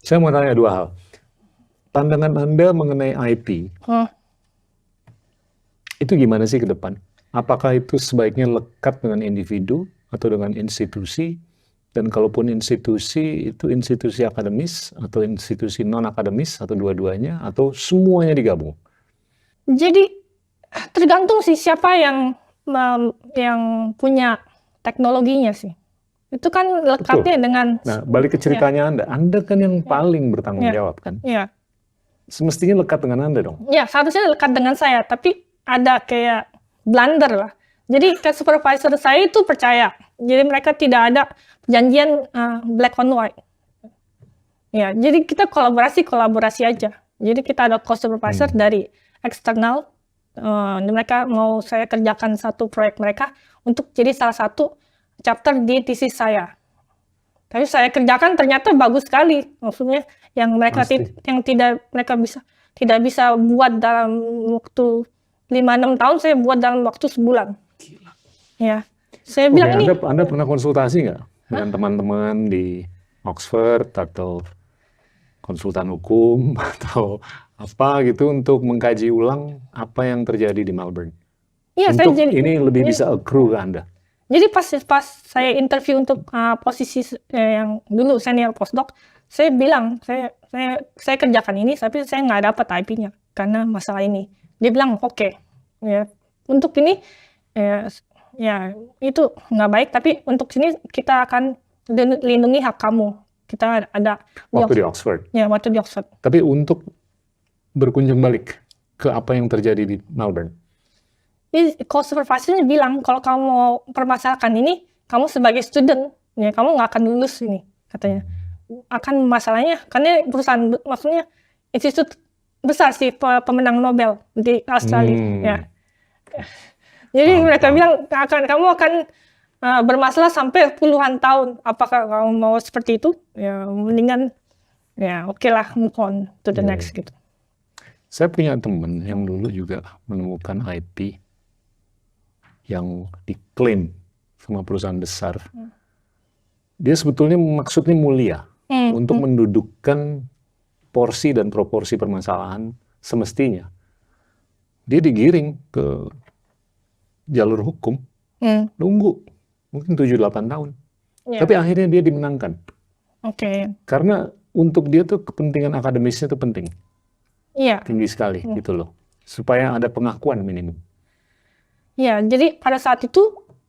Saya mau tanya 2 hal. Pandangan Anda mengenai IP, itu gimana sih ke depan? Apakah itu sebaiknya lekat dengan individu atau dengan institusi? Dan kalaupun institusi, itu institusi akademis atau institusi non-akademis atau dua-duanya atau semuanya digabung? Jadi tergantung sih siapa yang punya teknologinya sih. Itu kan lekatnya dengan... Nah, balik ke ceritanya Anda kan yang paling bertanggung jawab kan? Iya. Semestinya lekat dengan Anda dong? Ya, seharusnya lekat dengan saya, tapi ada kayak blunder lah. Jadi ke supervisor saya itu percaya. Jadi mereka tidak ada perjanjian black on white. Ya, jadi kita kolaborasi aja. Jadi kita ada co-supervisor dari eksternal. Mereka mau saya kerjakan satu proyek mereka untuk jadi salah satu chapter di thesis saya. Tapi saya kerjakan ternyata bagus sekali. Maksudnya yang mereka tidak bisa buat dalam waktu 5-6 tahun, saya buat dalam waktu sebulan. Gila. Ya, saya bilang ini. Anda pernah konsultasi nggak dengan teman-teman di Oxford atau konsultan hukum atau apa gitu untuk mengkaji ulang apa yang terjadi di Melbourne? Iya, ini lebih bisa accrue ke Anda. Jadi pas saya interview untuk posisi yang dulu senior postdoc, saya bilang saya kerjakan ini, tapi saya nggak dapat IP-nya karena masalah ini. Dia bilang oke, ya untuk ini ya itu nggak baik, tapi untuk sini kita akan lindungi hak kamu. Kita ada waktu di Oxford. Ya, waktu di Oxford. Tapi untuk berkunjung balik ke apa yang terjadi di Melbourne. Co-supervisornya bilang kalau kamu mau permasalahkan ini, kamu sebagai student, ya kamu nggak akan lulus ini, katanya. Akan masalahnya, karena perusahaan, maksudnya institut besar sih pemenang Nobel di Australia. Ya. Jadi mereka bilang kamu akan bermasalah sampai puluhan tahun. Apakah kamu mau seperti itu? Ya mendingan ya oke lah, move on to the next gitu. Saya punya teman yang dulu juga menemukan IP yang diklaim sama perusahaan besar. Dia sebetulnya maksudnya mulia untuk mendudukkan porsi dan proporsi permasalahan semestinya. Dia digiring ke jalur hukum, nunggu mungkin 7-8 tahun. Tapi akhirnya dia dimenangkan. Karena untuk dia tuh kepentingan akademisnya tuh penting. Tinggi sekali gitu loh. Supaya ada pengakuan minimum. Ya, jadi pada saat itu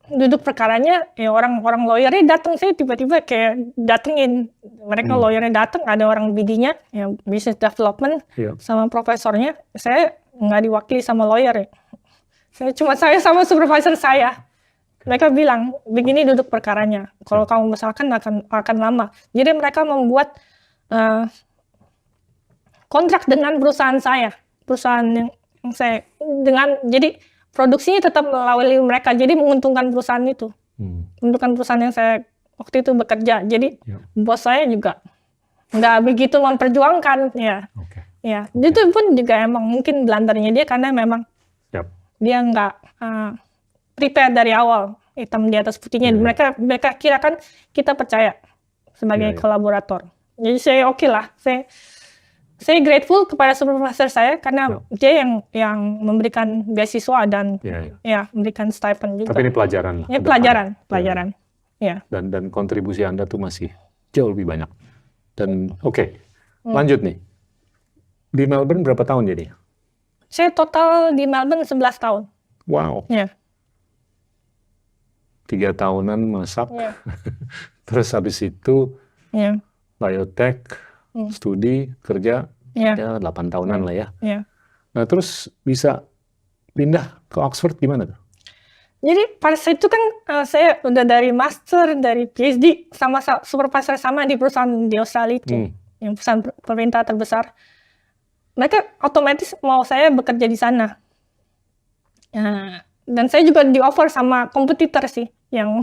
duduk perkaranya ya orang lawyernya datang, saya tiba-tiba kayak datengin mereka. Lawyernya datang, ada orang BD-nya ya, business development sama profesornya. Saya nggak diwakili sama lawyer ya. Saya sama supervisor saya. Mereka bilang begini duduk perkaranya, kalau kamu misalkan akan lama. Jadi mereka membuat kontrak dengan perusahaan saya, perusahaan yang saya jadi produksinya tetap melalui mereka, jadi menguntungkan perusahaan itu. Menguntungkan perusahaan yang saya waktu itu bekerja. Jadi Ya. bos saya juga nggak begitu memperjuangkan ya. Oke. Ya, itu pun juga emang mungkin blendernya dia karena memang Siap. dia nggak prepare dari awal, hitam di atas putihnya. Ya. Mereka kira kan kita percaya sebagai Ya. kolaborator. Jadi saya oke lah. Saya grateful kepada supervisor saya karena dia yang memberikan beasiswa dan Ya. memberikan stipend juga. Tapi ini pelajaran lah. Ya, ke depan. pelajaran. Ya. Dan kontribusi Anda tuh masih jauh lebih banyak. Dan oke, lanjut nih. Di Melbourne berapa tahun jadi? Saya total di Melbourne 11 tahun. Wow, Ya. 3 tahunan masak. Ya. Terus habis itu Ya. biotech, studi, kerja, Ya. ya 8 tahunan lah ya. Ya. Nah terus bisa pindah ke Oxford gimana tuh? Jadi pada saat itu kan saya udah dari master, dari PhD sama supervisor sama di perusahaan di Australia itu, yang perusahaan pemerintah terbesar. Mereka otomatis mau saya bekerja di sana. Dan saya juga di offer sama kompetitor sih yang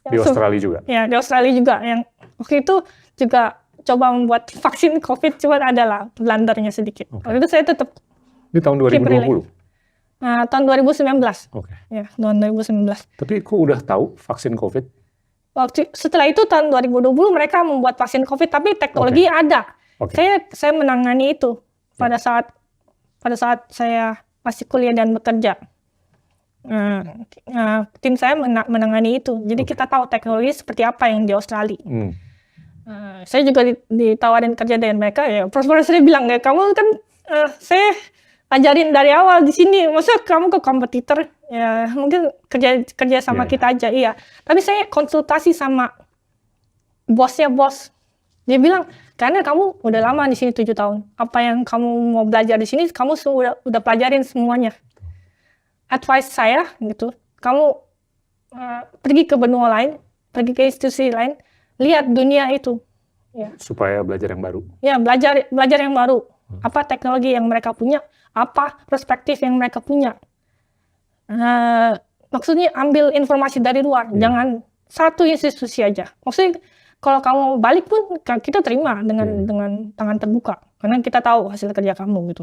Di Australia juga? Ya, di Australia juga yang waktu itu juga coba membuat vaksin COVID, cuma adalah blendernya sedikit. Waktu itu saya tetap Ini tahun 2020? tahun 2019. Oke. Ya, tahun 2019. Tapi kok udah tahu vaksin COVID? Setelah itu tahun 2020 mereka membuat vaksin COVID, tapi teknologi ada. Saya menangani itu pada saat saya masih kuliah dan bekerja. Tim saya menangani itu. Jadi kita tahu teknologi seperti apa yang di Australia. Saya juga ditawarin kerja dengan mereka. Ya, profesor saya bilang, ya kamu kan saya ajarin dari awal di sini. Masa kamu ke kompetitor? Ya mungkin kerja sama kita aja. Iya. Tapi saya konsultasi sama bosnya bos. Dia bilang, karena kamu udah lama di sini 7 tahun. Apa yang kamu mau belajar di sini, kamu udah pelajarin semuanya. Advice saya gitu, kamu pergi ke benua lain, pergi ke institusi lain, lihat dunia itu. Ya. Supaya belajar yang baru. Ya, belajar yang baru. Apa teknologi yang mereka punya, apa perspektif yang mereka punya. Maksudnya ambil informasi dari luar, jangan satu institusi aja. Maksudnya kalau kamu balik pun kita terima dengan tangan terbuka, karena kita tahu hasil kerja kamu gitu.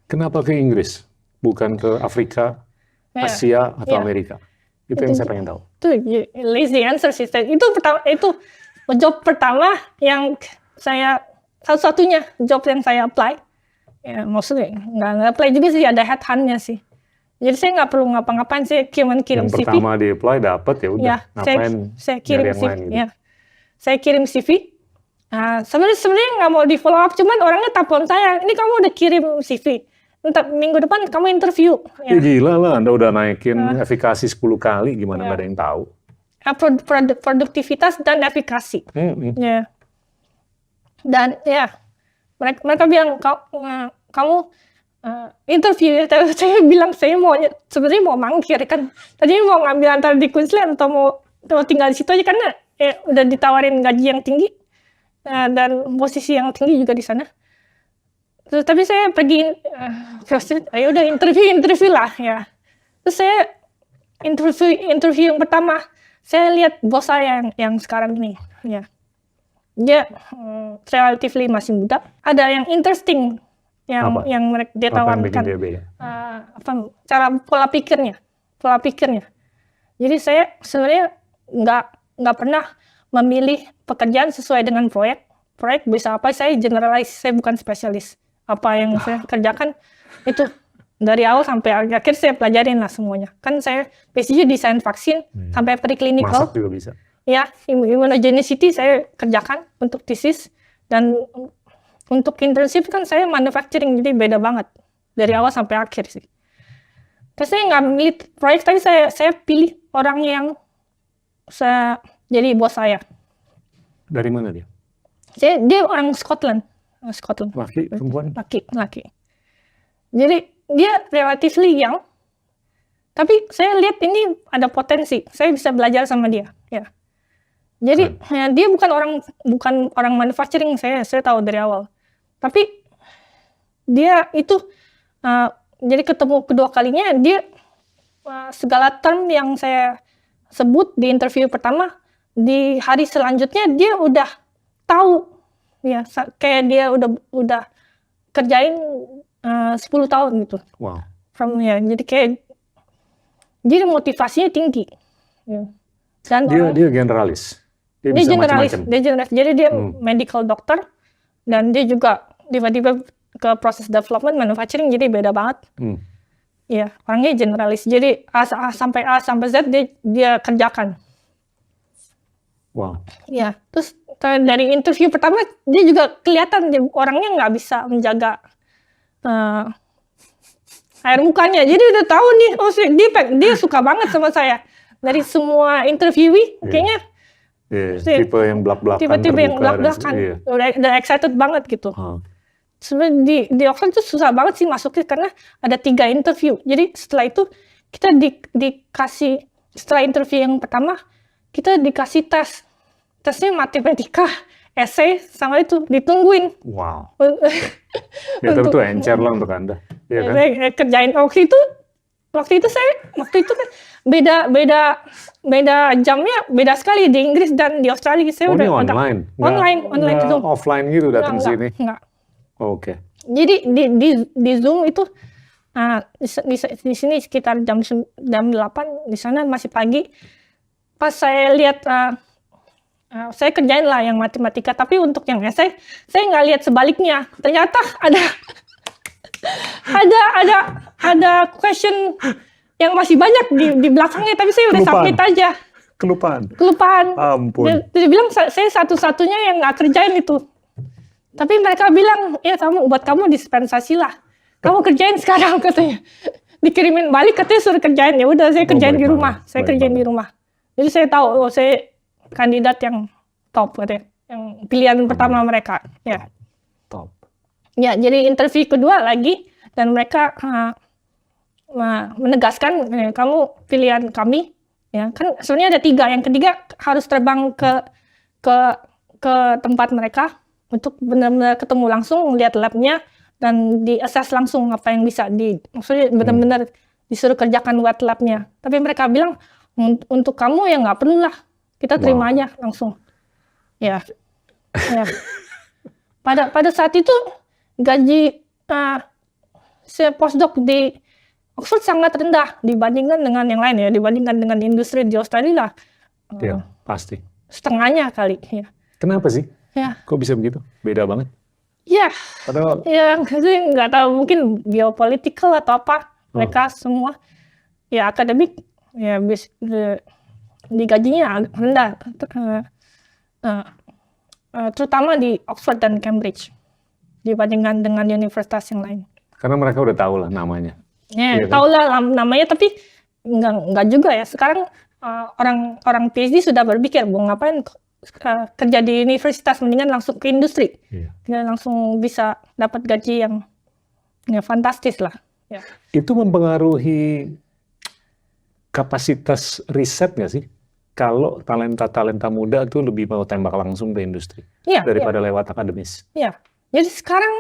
Kenapa ke Inggris? Bukan ke Afrika, Asia, atau Amerika? Itu yang saya pengen tahu. Itu lazy answer sih. Itu job pertama yang saya, satu-satunya job yang saya apply. Ya, maksudnya nggak apply juga sih, ada headhunt-nya sih. Jadi saya nggak perlu ngapa-ngapain, saya kirim yang CV. Yang pertama di apply dapat ya udah. Ngapain saya kirim yang CV. lain gitu. Ya. Saya kirim CV. Sebenarnya nggak mau di follow up, cuman orangnya telepon saya, ini kamu udah kirim CV. Entar minggu depan kamu interview. Ya. Gila lah, Anda udah naikin efikasi 10 kali, gimana nggak ada yang tahu? Produktivitas dan efikasi. Ya. Dan ya, mereka bilang, kamu interview. Saya bilang, saya sebenarnya mau mangkir kan. Tadi mau ngambil antara di Queensland atau mau tinggal di situ aja, karena udah ditawarin gaji yang tinggi dan posisi yang tinggi juga di sana. Terus, tapi saya pergi, ayo udah interview lah ya. Terus saya interview yang pertama, saya lihat bos saya yang sekarang ini, ya. Dia relatively masih muda. Ada yang interesting yang dia tawarkan. Cara pola pikirnya. Jadi saya sebenarnya nggak pernah memilih pekerjaan sesuai dengan proyek. Proyek bisa apa? Saya generalis, saya bukan spesialis. Apa yang saya kerjakan itu dari awal sampai akhir saya pelajarin lah semuanya. Kan saya basically desain vaksin sampai preclinical. Masak juga bisa. Ya, immunogenicity saya kerjakan untuk tesis, dan untuk internship kan saya manufacturing, jadi beda banget dari awal sampai akhir sih. Terus saya nggak milih proyek, tapi saya pilih orang yang jadi bos saya. Dari mana dia? Dia orang Scotland. Laki, perempuan? Laki. Jadi dia relatively young, tapi saya lihat ini ada potensi. Saya bisa belajar sama dia. Ya. Jadi dia bukan orang manufacturing, saya tahu dari awal. Tapi dia itu jadi ketemu kedua kalinya, dia segala term yang saya sebut di interview pertama di hari selanjutnya dia udah tahu, ya kayak dia udah kerjain 10 tahun gitu. Wow. Jadi motivasinya tinggi. Ya. Dan Dia generalis. Dia bisa macam-macam. Dia generalis. Jadi dia medical doctor dan dia juga tiba-tiba ke proses development manufacturing, jadi beda banget. Ya, orangnya generalis. Jadi A sampai Z dia kerjakan. Wow. Ya, terus dari interview pertama dia juga kelihatan orangnya nggak bisa menjaga air mukanya. Jadi udah tahu nih, oh dia suka banget sama saya. Dari semua interviewee kayaknya tipe yang belak-belakan, tipe-tipe yang belak-belakan. Udah excited banget gitu. Sebenarnya di Oxford itu susah banget sih masuknya karena ada 3 interview. Jadi setelah itu kita dikasih, setelah interview yang pertama kita dikasih tesnya matematika, essay, sama itu ditungguin. Wow. Ya tentu encer lah untuk Anda. Ya kan? Kerjain waktu itu kan beda jamnya beda sekali di Inggris dan di Australia. Saya ini online itu offline gitu datang sini. Enggak. Oke. Jadi di Zoom itu di sini sekitar jam 8, di sana masih pagi. Pas saya lihat saya kerjain lah yang matematika, tapi untuk yang essay saya nggak lihat sebaliknya. Ternyata ada question yang masih banyak di belakangnya, tapi saya udah submit aja. Kelupaan. Ampun. Dia bilang saya satu-satunya yang nggak kerjain itu. Tapi mereka bilang, ya buat kamu dispensasi lah. Kamu kerjain sekarang katanya. Dikirimin balik katanya suruh kerjain. Ya udah saya kerjain di rumah. Saya kerjain di rumah. Jadi saya tahu saya kandidat yang top katanya. Yang pilihan pertama mereka. Ya. Top. Ya, jadi interview kedua lagi dan mereka menegaskan kamu pilihan kami. Ya, kan sebenarnya ada 3. Yang ketiga harus terbang ke tempat mereka untuk benar-benar ketemu langsung, lihat labnya dan di-assess langsung apa yang bisa maksudnya benar-benar disuruh kerjakan buat labnya. Tapi mereka bilang untuk kamu ya nggak perlu lah, kita terima aja langsung. Ya. Pada saat itu gaji postdoc di Oxford sangat rendah dibandingkan dengan yang lain ya, dibandingkan dengan industri di Australia lah. Iya, pasti. Setengahnya kali. Ya. Kenapa sih? Ya. Kok bisa begitu? Beda banget. Ya. Padahal saya nggak tahu, mungkin geopolitical atau apa. Mereka semua ya akademik ya di gajinya rendah. Terutama di Oxford dan Cambridge dibandingkan dengan universitas yang lain. Karena mereka udah tahu lah namanya. Ya, tahu lah namanya, tapi nggak juga ya. Sekarang orang PhD sudah berpikir mau ngapain kerja di universitas, mendingan langsung ke industri. Dia langsung bisa dapat gaji yang fantastis lah. Ya. Itu mempengaruhi kapasitas riset nggak sih? Kalau talenta muda tuh lebih mau tembak langsung ke industri daripada lewat akademis. Iya. Jadi sekarang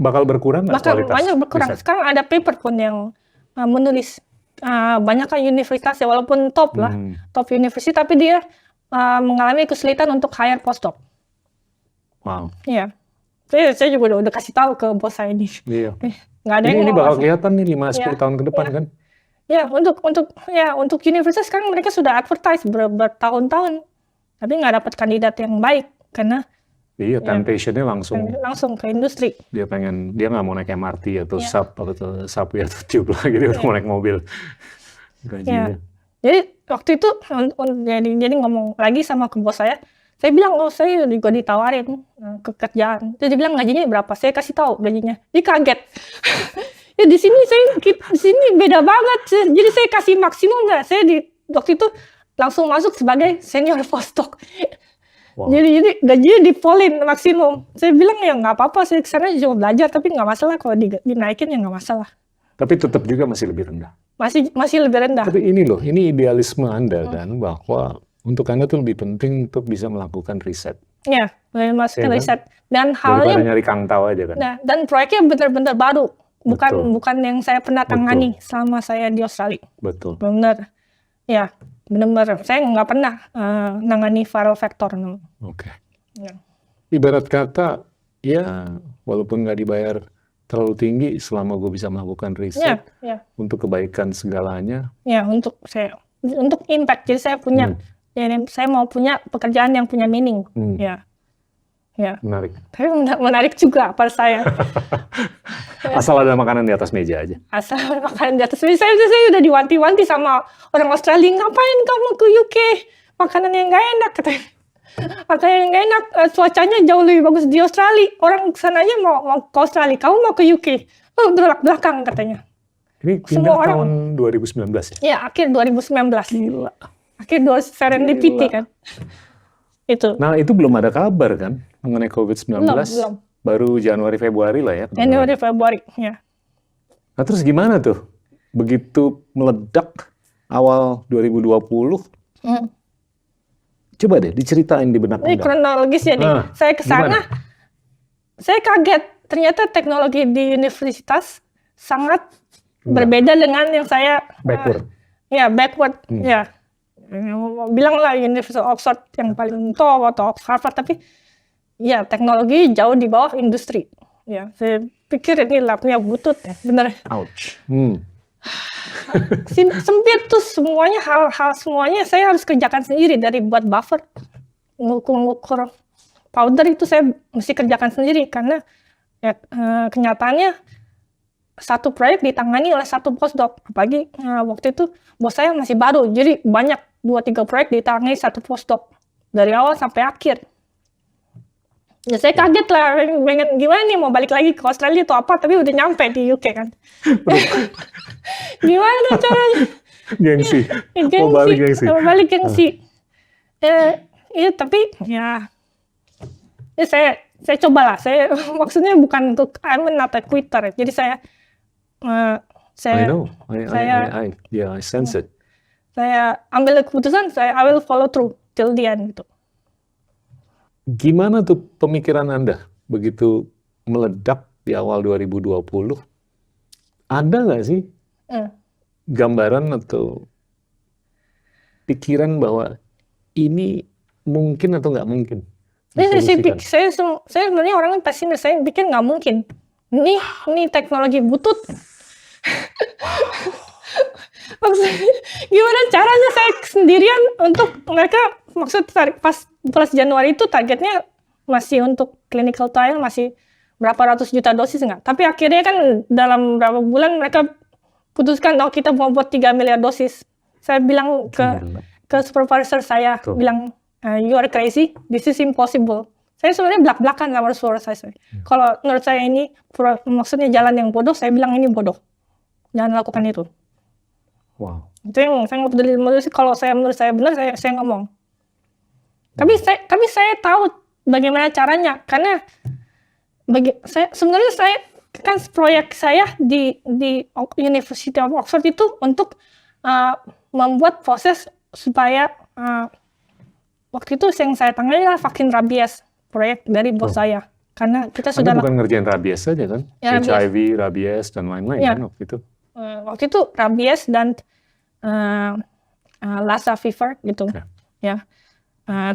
bakal berkurang nggak kualitas? Banyak berkurang. Riset? Sekarang ada paper pun yang menulis banyak kan universitas ya, walaupun top universitas, tapi dia mengalami kesulitan untuk hire postdoc. Wow. Iya. Saya juga udah kasih tahu ke bos saya ini. Iya. Nggak ada ini bakal kelihatan nih 5-10 tahun ke depan kan? Ya, untuk universitas sekarang mereka sudah advertise bertahun-tahun, tapi nggak dapat kandidat yang baik karena temptation-nya langsung ke industri. Dia nggak mau naik MRT atau subway atau tube lagi, dia mau naik mobil. Gajinya. Jadi waktu itu jadi ngomong lagi sama ke bos saya bilang saya juga ditawarin ke kerjaan. Jadi bilang gajinya berapa? Saya kasih tahu gajinya. Dia kaget. Ya di sini beda banget. Jadi saya kasih maksimum nggak? Saya waktu itu langsung masuk sebagai senior postdoc. Wow. Jadi gajinya dipolin maksimum. Saya bilang ya nggak apa-apa, saya kesana juga belajar, tapi nggak masalah kalau dinaikin ya nggak masalah. Tapi tetap juga masih lebih rendah. Masih lebih rendah. Tapi ini idealisme Anda kan, bahwa untuk Anda tuh lebih penting untuk bisa melakukan riset. Iya, melakukan riset. Dan halnya nyari kangtau aja kan. Nah, dan proyeknya benar-benar baru. Bukan yang saya pernah tangani selama saya di Australia. Betul. Benar. Ya. benar-benar saya nggak pernah nangani viral vector. Oke. Ya. Ibarat kata, ya walaupun nggak dibayar terlalu tinggi, selama gue bisa melakukan riset Ya. untuk kebaikan segalanya. Ya, untuk impact. Jadi saya punya, jadi saya mau punya pekerjaan yang punya meaning. Ya. Menarik. Tapi menarik juga pada saya. Asal ada makanan di atas meja aja. Asal ada makanan di atas meja. Saya udah diwanti-wanti sama orang Australia, ngapain kamu ke UK? Makanan yang nggak enak, katanya. Makanan yang nggak enak, cuacanya jauh lebih bagus di Australia. Orang sananya mau ke Australia, kamu mau ke UK. Oh, belak-belakang, katanya. Ini Semua pindah orang- tahun 2019 ya? Ya, akhir 2019. Gila. Akhir serendipity kan. Itu. Nah, itu belum ada kabar kan mengenai COVID-19? Belum. Baru Januari Februari lah ya. Januari, Februari. Ya. Nah, terus gimana tuh? Begitu meledak awal 2020, coba deh diceritain di benak Ini Anda. kronologis ya nih. Saya ke sana, saya kaget. Ternyata teknologi di universitas sangat berbeda dengan yang saya Backward. backward. Ya. Bilang lah University of Oxford yang paling top atau Harvard, tapi ya teknologi jauh di bawah industri. Ya, saya pikir ini labnya butut ya, bener. Ouch. Sempit tuh semuanya, hal-hal semuanya saya harus kerjakan sendiri, dari buat buffer, ngukur powder itu saya mesti kerjakan sendiri karena ya, kenyataannya satu proyek ditangani oleh satu postdoc. Apalagi waktu itu bos saya masih baru, jadi banyak 2-3 proyek ditangani satu postdoc dari awal sampai akhir. Ya saya kaget lah, pengen gimana nih mau balik lagi ke Australia atau apa, tapi udah nyampe di UK kan. Gimana caranya? Gengsi. Gengsi. Mau balik gengsi. Iya tapi ya saya cobalah. Saya maksudnya bukan untuk I'm not a quitter. Jadi I know. I sense it. Saya ambil keputusan, I will follow through till the end gitu. Gimana tuh pemikiran Anda begitu meledak di awal 2020? Ada nggak sih gambaran atau pikiran bahwa ini mungkin atau nggak mungkin? Saya sebenarnya orangnya pesimis. Saya pikir nggak mungkin. Ini teknologi butut. Maksudnya, gimana caranya saya sendirian untuk mereka, maksud pas Januari itu targetnya masih untuk clinical trial masih berapa ratus juta dosis enggak. Tapi akhirnya kan dalam berapa bulan mereka putuskan kita mau buat 3 miliar dosis. Saya bilang ke supervisor saya, bilang you are crazy, this is impossible. Saya sebenarnya belak-belakan sama supervisor saya. Kalau menurut saya ini maksudnya jalan yang bodoh, saya bilang ini bodoh. Jangan lakukan itu. Wow. Itu yang saya nggak peduli. Kalau menurut saya benar, saya ngomong. Tapi saya tahu bagaimana caranya, karena sebenarnya saya kan proyek saya di University of Oxford itu untuk membuat proses supaya waktu itu yang saya tangani adalah vaksin rabies, proyek dari bos saya. Karena kita sudah bukan ngerjain rabies saja kan? Ya, HIV, rabies dan lain-lain kan waktu itu. Waktu itu rabies dan Lassa fever gitu. Ya.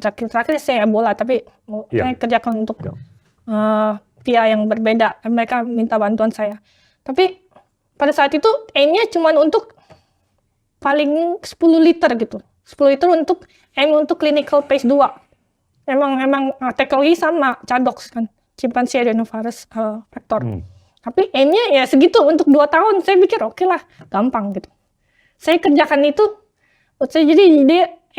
Terakhir saya Ebola, tapi saya kerjakan untuk via yang berbeda. Mereka minta bantuan saya. Tapi pada saat itu aim-nya cuma untuk paling 10 liter gitu. 10 liter untuk clinical phase 2. Emang teknologi sama Cadox kan, chimpanzee adenovirus vector. Tapi aim-nya ya segitu untuk 2 tahun. Saya pikir oke lah, gampang gitu. Saya kerjakan itu, jadi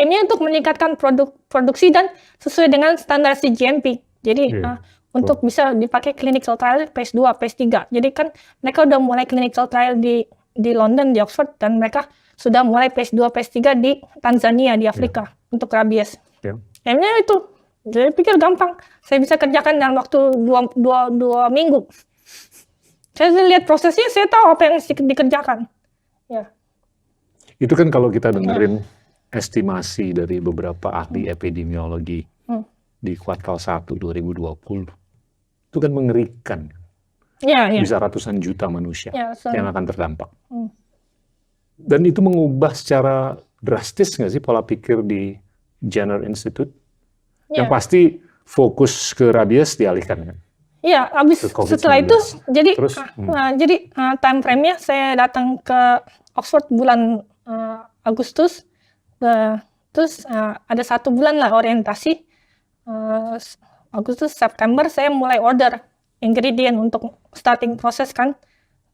aim-nya untuk meningkatkan produksi dan sesuai dengan standar CGMP. Jadi untuk bisa dipakai clinical trial phase 2, phase 3. Jadi kan mereka udah mulai clinical trial di London, di Oxford, dan mereka sudah mulai phase 2, phase 3 di Tanzania, di Afrika untuk rabies. Aim-nya itu. Jadi pikir gampang. Saya bisa kerjakan dalam waktu 2 minggu. Saya lihat prosesnya, saya tahu apa yang dikerjakan. Ya. Itu kan kalau kita dengerin estimasi dari beberapa ahli epidemiologi di kuartal 1 2020, itu kan mengerikan. Bisa ratusan juta manusia yang akan terdampak. Dan itu mengubah secara drastis nggak sih pola pikir di Jenner Institute? Iya. Yang pasti fokus ke rabies dialihkan kan? Iya, habis Ke COVID-19. setelah itu jadi Terus, time frame-nya saya datang ke Oxford bulan Agustus, terus ada 1 bulan lah orientasi. Agustus September saya mulai order ingredient untuk starting proses kan,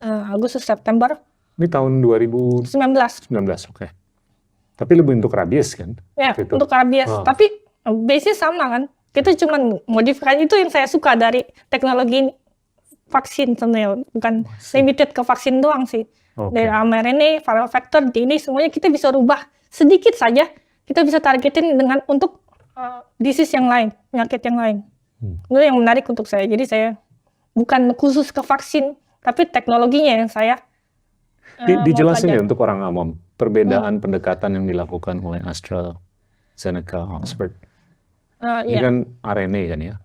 Agustus September Ini tahun 2019, 19. oke. Tapi lebih untuk rabies kan? Ya, Gitu. untuk rabies. Ah. Tapi base-nya sama kan. Kita cuma modifikasi, itu yang saya suka dari teknologi vaksin sebenarnya, bukan limited ke vaksin doang sih. Oke. Dari mRNA, viral vector, DNA, semuanya kita bisa rubah sedikit saja. Kita bisa targetin dengan untuk disease yang lain, penyakit yang lain. Itu yang menarik untuk saya. Jadi saya bukan khusus ke vaksin, tapi teknologinya yang saya Dijelasin mau ya untuk orang awam, perbedaan pendekatan yang dilakukan oleh AstraZeneca, Oxford. Ini Iya. kan RNA kan ya,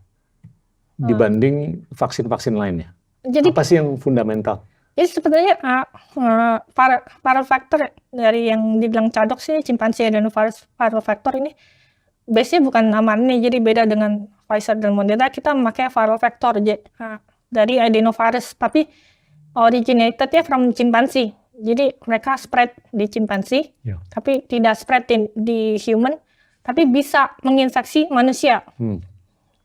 dibanding vaksin-vaksin lainnya. Jadi Apa sih yang fundamental? Jadi sebenarnya viral vector dari yang dibilang cadok sih, chimpanzee adenovirus viral vector ini base-nya bukan mRNA, jadi beda dengan Pfizer dan Moderna. Kita memakai viral vector dari adenovirus, tapi originated-nya from chimpanzee. Jadi mereka spread di chimpanzee, Ya. tapi tidak spread di human, tapi bisa menginfeksi manusia.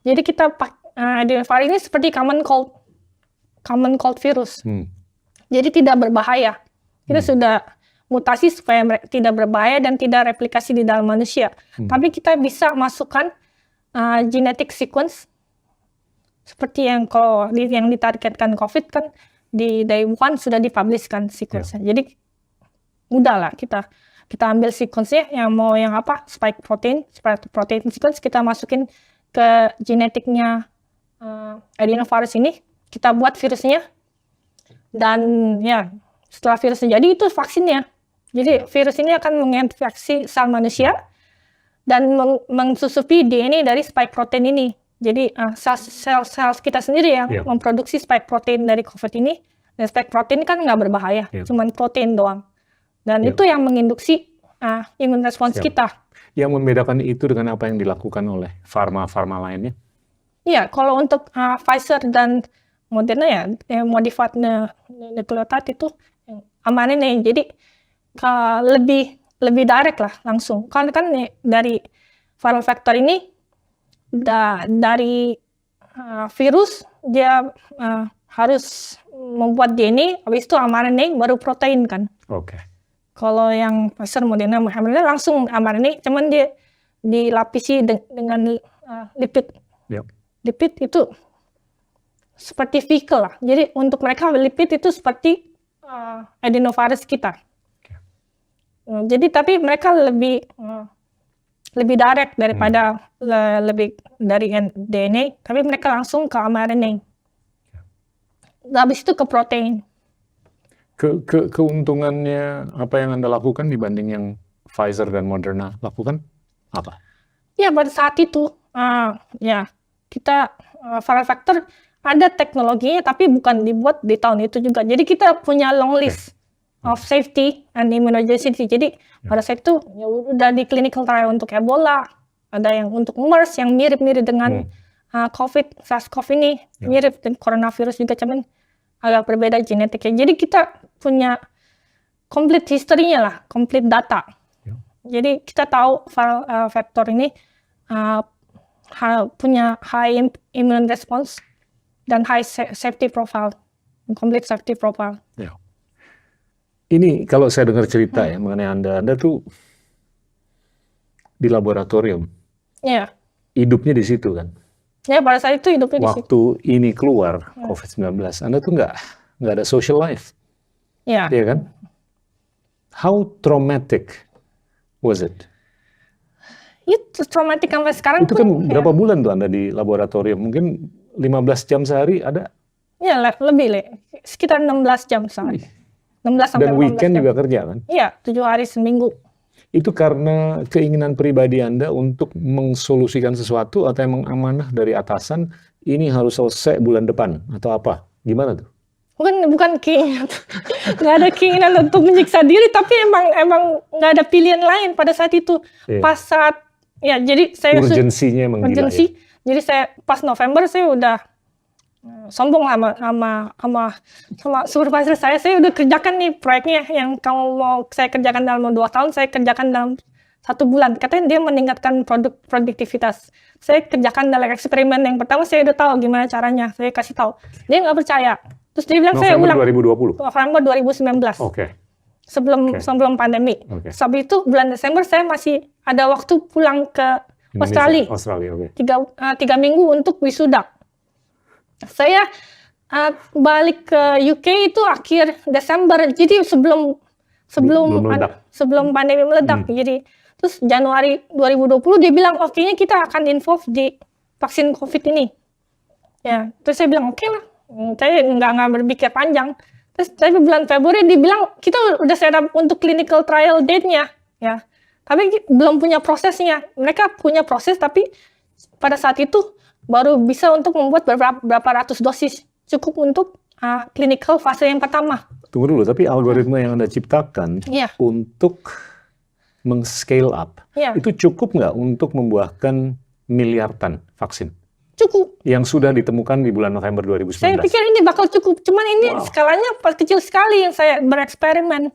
Jadi kita adenovirus ini seperti common cold virus. Jadi tidak berbahaya. Kita sudah mutasi supaya tidak berbahaya dan tidak replikasi di dalam manusia. Tapi kita bisa masukkan genetic sequence seperti yang kalau yang ditargetkan COVID kan di day one sudah dipublishkan sequence-nya. Jadi mudah lah kita ambil sequence-nya yang mau yang apa, spike protein sequence, kita masukin ke genetiknya adenovirus ini, kita buat virusnya, dan ya setelah virusnya jadi itu vaksinnya. Jadi virus ini akan menginfeksi sel manusia dan mensusupi DNA dari spike protein ini. Jadi sel kita sendiri yang memproduksi spike protein dari COVID ini, dan spike protein kan nggak berbahaya, cuman protein doang. Dan itu yang menginduksi immune response kita. Yang membedakan itu dengan apa yang dilakukan oleh farma lainnya? Iya, kalau untuk Pfizer dan Moderna ya, modified nucleotide itu mRNA, jadi lebih direct lah langsung. Kan dari viral vector ini dari virus dia harus membuat DNA, habis itu mRNA baru protein kan. Oke. Kalau yang Pfizer, Moderna, langsung mRNA, cuman dia dilapisi dengan lipid. Lipid itu seperti vehicle lah. Jadi untuk mereka lipid itu seperti adenovirus kita. Jadi tapi mereka lebih direct daripada lebih dari DNA, tapi mereka langsung ke mRNA. Habis itu ke protein. Keuntungannya apa yang Anda lakukan dibanding yang Pfizer dan Moderna lakukan apa? Ya pada saat itu ya kita viral vector ada teknologinya tapi bukan dibuat di tahun itu juga. Jadi kita punya long list of safety and immunogenicity. Jadi pada saat itu ya udah di clinical trial untuk Ebola, ada yang untuk MERS yang mirip-mirip dengan COVID, SARS-CoV ini, mirip dengan coronavirus juga, cuman agak berbeda genetiknya. Jadi kita punya complete history-nya lah, complete data. Jadi kita tahu viral vector ini punya high immune response dan high safety profile, complete safety profile. Ini kalau saya dengar cerita ya mengenai Anda tuh di laboratorium. Iya. Hidupnya di situ kan. Ya pada saat itu hidupnya di situ. Waktu ini keluar COVID-19, Anda tuh nggak ada social life. Iya. Iya kan? How traumatic was it? Itu traumatic sampai sekarang. Itu kan berapa bulan tuh Anda di laboratorium? Mungkin 15 jam sehari ada? Ya lebih, sekitar 16 jam sehari. 16 sampai Dan 18 weekend jam. juga kerja kan? Iya, 7 hari seminggu. Itu karena keinginan pribadi Anda untuk mensolusikan sesuatu atau emang amanah dari atasan ini harus selesai bulan depan atau apa? Gimana tuh? bukan keinginan, nggak ada keinginan untuk menyiksa diri, tapi emang nggak ada pilihan lain pada saat itu. Iya. Pas saat ya, jadi saya Urgensinya emang gila ya. urgensi. Jadi saya pas November saya udah sombong lah sama supervisor saya udah kerjakan nih proyeknya yang kamu mau saya kerjakan dalam 2 tahun, saya kerjakan dalam 1 bulan. Katanya dia meningkatkan produktivitas. Saya kerjakan dalam eksperimen yang pertama, saya udah tahu gimana caranya, saya kasih tahu. Dia nggak percaya. Terus dia bilang saya ulang. November 2020. November 2019. Oke. Sebelum pandemi. Oke. Sebab itu bulan Desember saya masih ada waktu pulang ke Indonesia. Australia. Australia, oke. 3 minggu untuk wisuda. Saya balik ke UK itu akhir Desember. Jadi sebelum meledak. sebelum pandemi meledak. Jadi terus Januari 2020 dia bilang, "Oh, kayaknya kita akan involve di vaksin COVID ini." Ya, terus saya bilang, "Oke lah." Saya nggak berpikir panjang. Terus tapi bulan Februari dibilang kita udah set up untuk clinical trial date-nya, ya. Tapi belum punya prosesnya. Mereka punya proses, tapi pada saat itu baru bisa untuk membuat berapa ratus dosis, cukup untuk clinical fase yang pertama. Tunggu dulu, tapi algoritma yang Anda ciptakan Iya. untuk meng-scale up, Iya. itu cukup nggak untuk membuahkan miliaran vaksin? Cukup. Yang sudah ditemukan di bulan November 2019. Saya pikir ini bakal cukup, cuman ini skalanya kecil sekali yang saya bereksperimen.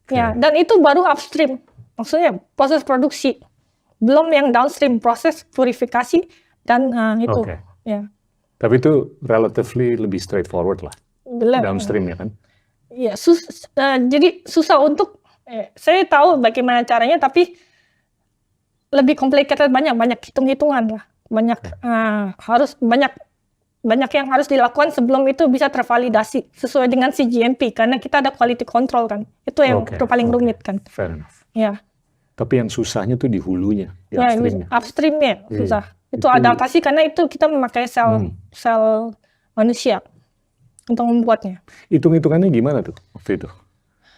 Ya, dan itu baru upstream, maksudnya proses produksi, belum yang downstream, proses purifikasi dan itu. Oke. Ya, Tapi itu relatively lebih straightforward lah, downstream ya kan? ya jadi susah untuk, saya tahu bagaimana caranya, tapi lebih complicated, banyak hitung-hitungan lah, banyak yang harus dilakukan sebelum itu bisa tervalidasi sesuai dengan CGMP, karena kita ada quality control kan, itu yang paling rumit kan. Fair enough. Ya. Tapi yang susahnya tuh di hulunya, di Ya, upstreamnya. upstreamnya susah. Itu- Itu adaptasi karena itu kita memakai sel manusia untuk membuatnya. Hitung-hitungannya gimana tuh waktu itu?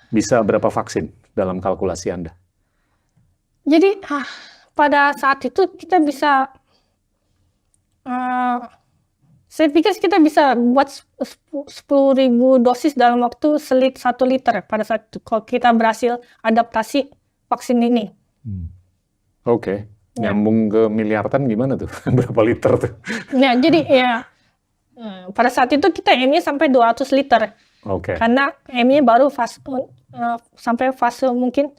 Bisa berapa vaksin dalam kalkulasi Anda? Jadi pada saat itu kita bisa, saya pikir kita bisa buat 10.000 dosis dalam waktu 1 liter pada saat itu, kalau kita berhasil adaptasi vaksin ini. Oke. Nyambung ke miliaran gimana tuh? Berapa liter tuh? Nah, jadi ya pada saat itu kita aimnya sampai 200 liter. Oke. Karena aimnya baru sampai fase mungkin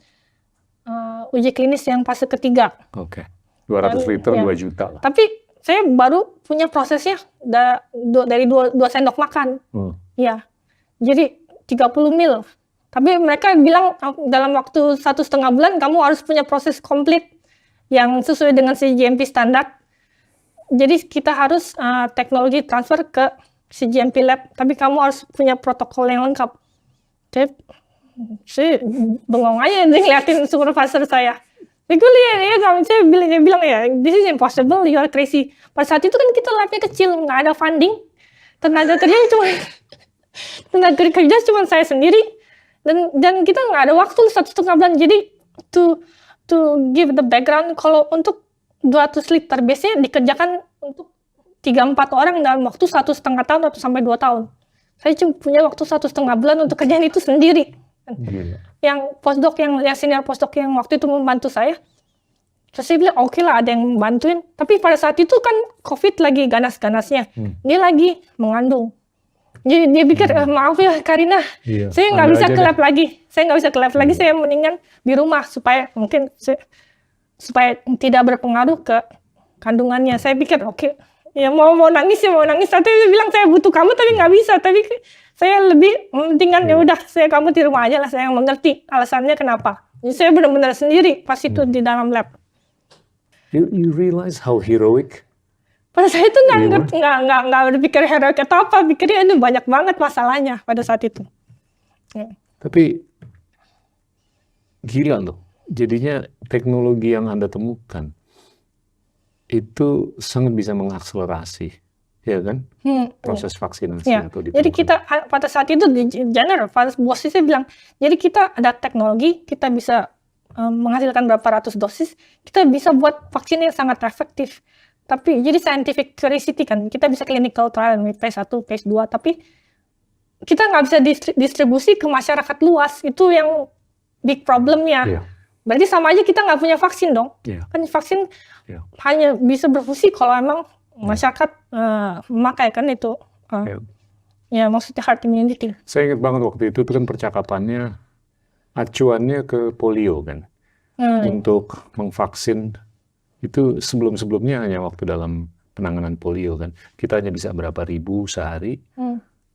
uji klinis yang fase ketiga. Oke. 200 liter, Ya. 2 juta lah. Tapi saya baru punya prosesnya dari 2 sendok makan. Ya, jadi 30 mil. Tapi mereka bilang dalam waktu 1,5 bulan kamu harus punya proses komplit yang sesuai dengan CGMP standar. Jadi kita harus teknologi transfer ke CGMP lab, tapi kamu harus punya protokol yang lengkap. Jadi saya bengong aja ngeliatin supervisor saya. Gue lihat ya, saya bilang ya, this is impossible, you are crazy. Pada saat itu kan kita labnya kecil, nggak ada funding, tenaga kerja cuma saya sendiri, dan kita nggak ada waktu 1,5 bulan. Jadi to give the background, kalau untuk 200 liter biasanya dikerjakan untuk 3-4 orang dalam waktu 1,5 tahun atau sampai 2 tahun. Saya cuma punya waktu 1,5 bulan untuk kerjaan itu sendiri. Gila. Yang postdoc, yang senior postdoc yang waktu itu membantu saya, terus saya bilang oke lah ada yang membantuin. Tapi pada saat itu kan COVID lagi ganas-ganasnya, dia lagi mengandung. Jadi dia pikir, maaf ya Karina, Iya, saya nggak ambil bisa aja ke lab lagi. Saya nggak bisa ke lab lagi, saya mendingan di rumah supaya mungkin supaya tidak berpengaruh ke kandungannya. Saya pikir oke, ya mau nangis ya mau nangis. Tapi dia bilang saya butuh kamu tapi nggak bisa. Tapi saya lebih mendingan ya udah, kamu di rumah aja lah. Saya yang mengerti alasannya kenapa. Jadi saya benar-benar sendiri pas itu di dalam lab. You realize how heroic? Pada saat itu nggak berpikir heroik atau apa, pikirnya ini banyak banget masalahnya pada saat itu. Tapi gila loh, jadinya teknologi yang Anda temukan itu sangat bisa mengakselerasi, ya kan? Proses vaksinasi Ya. atau Jadi kita pada saat itu di general, bos saya bilang, jadi kita ada teknologi, kita bisa menghasilkan berapa ratus dosis, kita bisa buat vaksin yang sangat efektif. Tapi jadi scientific curiosity kan, kita bisa clinical trial, phase 1, phase 2, tapi kita nggak bisa distribusi ke masyarakat luas, itu yang big problemnya. Iya. Berarti sama aja kita nggak punya vaksin dong. Iya. Kan vaksin Iya. hanya bisa berfungsi kalau emang masyarakat memakai kan itu. Iya. Ya maksudnya herd immunity. Saya ingat banget waktu itu tuh kan percakapannya, acuannya ke polio kan. Untuk memvaksin itu sebelum-sebelumnya hanya waktu dalam penanganan polio kan. Kita hanya bisa berapa ribu sehari.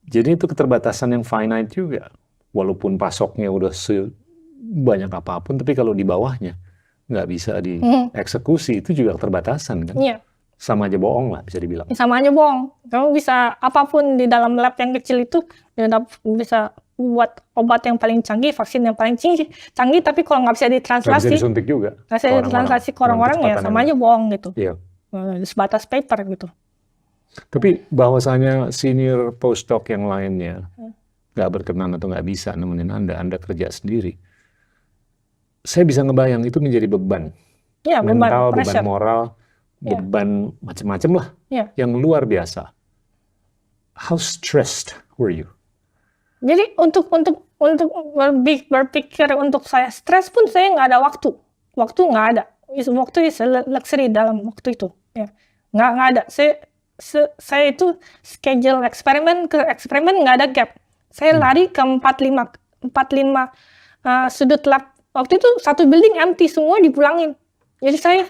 Jadi itu keterbatasan yang finite juga. Walaupun pasoknya udah sebanyak apapun, tapi kalau di bawahnya nggak bisa dieksekusi, itu juga keterbatasan kan. Iya. Sama aja bohong lah bisa dibilang. Sama aja bohong. Kamu bisa apapun di dalam lab yang kecil itu bisa buat obat yang paling canggih, vaksin yang paling canggih, tapi kalau nggak bisa Nggak ditranslasi, bisa disuntik juga. nggak bisa ditranslasi ke orang-orang ya sama aja bohong gitu. Iya. Sebatas paper gitu. Tapi bahwasanya senior postdoc yang lainnya nggak berkenan atau nggak bisa nemenin Anda kerja sendiri. Saya bisa ngebayang itu menjadi beban. Ya, Mental, beban pressure. moral, Ya. beban macam-macam lah. Ya. Yang luar biasa. How stressed were you? Jadi untuk berpikir untuk saya stres pun saya nggak ada waktu. Waktu nggak ada. Waktu is luxury dalam waktu itu. Ya. Nggak ada. Saya itu schedule eksperimen ke eksperimen nggak ada gap. Saya lari ke 45 sudut lab. Waktu itu satu building empty, semua dipulangin. Jadi saya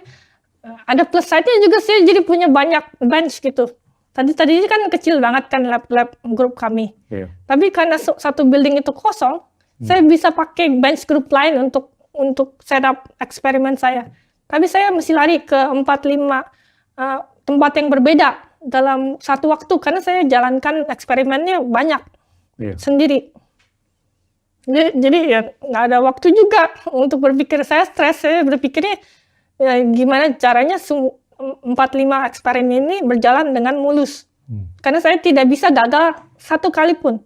ada plus side-nya juga, saya jadi punya banyak bench gitu. Tadi kan kecil banget kan lab grup kami. Iya. Tapi karena satu building itu kosong, saya bisa pakai bench grup lain untuk setup eksperimen saya. Tapi saya mesti lari ke 45 tempat yang berbeda dalam satu waktu karena saya jalankan eksperimennya banyak sendiri. Jadi ya nggak ada waktu juga untuk berpikir. Saya stres, saya berpikirnya ya, gimana caranya 45 eksperimen ini berjalan dengan mulus. Karena saya tidak bisa gagal satu kali pun.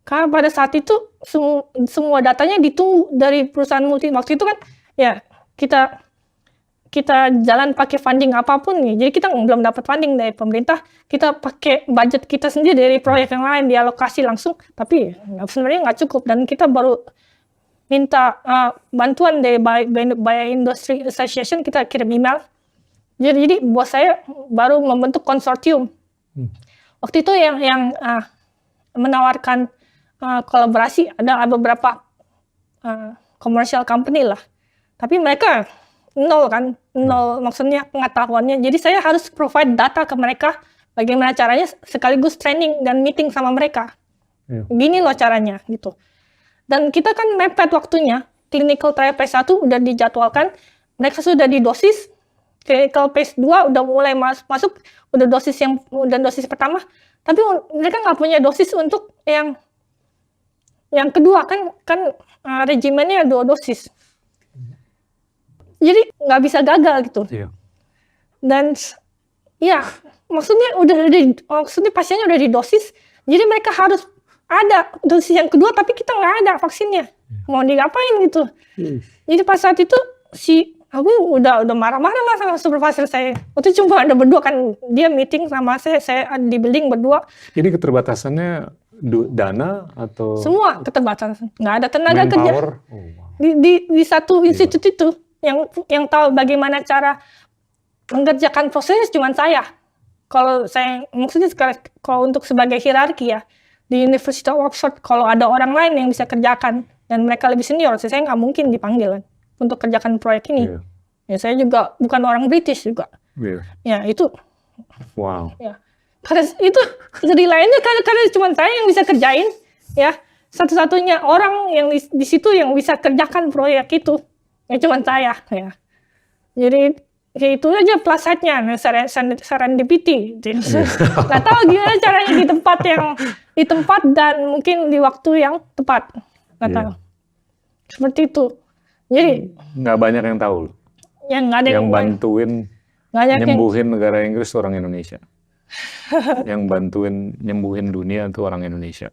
Karena pada saat itu semua datanya ditunggu dari perusahaan multi. Waktu itu kan ya kita jalan pakai funding apapun nih. Jadi kita belum dapat funding dari pemerintah. Kita pakai budget kita sendiri dari proyek yang lain, dialokasi langsung. Tapi sebenarnya nggak cukup. Dan kita baru minta bantuan dari Bioindustry Association, kita kirim email. Jadi bos saya baru membentuk konsorsium. Waktu itu yang menawarkan kolaborasi ada beberapa commercial company lah. Tapi mereka nol maksudnya pengetahuannya. Jadi saya harus provide data ke mereka bagaimana caranya sekaligus training dan meeting sama mereka. Gini loh caranya gitu. Dan kita kan mepet waktunya. Clinical trial phase 1 udah dijadwalkan, mereka sudah didosis. Clinical phase 2 udah mulai masuk, udah dosis pertama. Tapi mereka nggak punya dosis untuk yang kedua kan regimennya 2 dosis. Jadi nggak bisa gagal gitu. Dan ya maksudnya pasiennya udah didosis, jadi mereka harus ada dosis yang kedua, tapi kita nggak ada vaksinnya. Mau diapain gitu? Jadi pas saat itu aku udah marah-marah lah sama supervisor saya. Waktu itu cuma ada berdua kan, dia meeting sama saya di building berdua. Jadi keterbatasannya dana atau semua keterbatasan, nggak ada tenaga kerja. Oh, wow. Di satu institut itu yang tahu bagaimana cara mengerjakan prosesnya cuma saya. Kalau saya maksudnya kalau untuk sebagai hierarki ya di University of Oxford, kalau ada orang lain yang bisa kerjakan dan mereka lebih senior, saya nggak mungkin dipanggil kan untuk kerjakan proyek ini. Ya saya juga bukan orang British juga. Ya itu. Wow. Ya. Karena itu dari lainnya karena cuma saya yang bisa kerjain. Ya satu-satunya orang yang di situ yang bisa kerjakan proyek itu. Ya cuma saya ya. Jadi ya itu aja plus side-nya, serendipity. Nggak tahu gimana caranya di tempat dan mungkin di waktu yang tepat. Nggak tahu. Seperti itu. Jadi nggak banyak yang tahu. Yang bantuin nyembuhin negara Inggris orang Indonesia. Yang bantuin nyembuhin dunia itu orang Indonesia.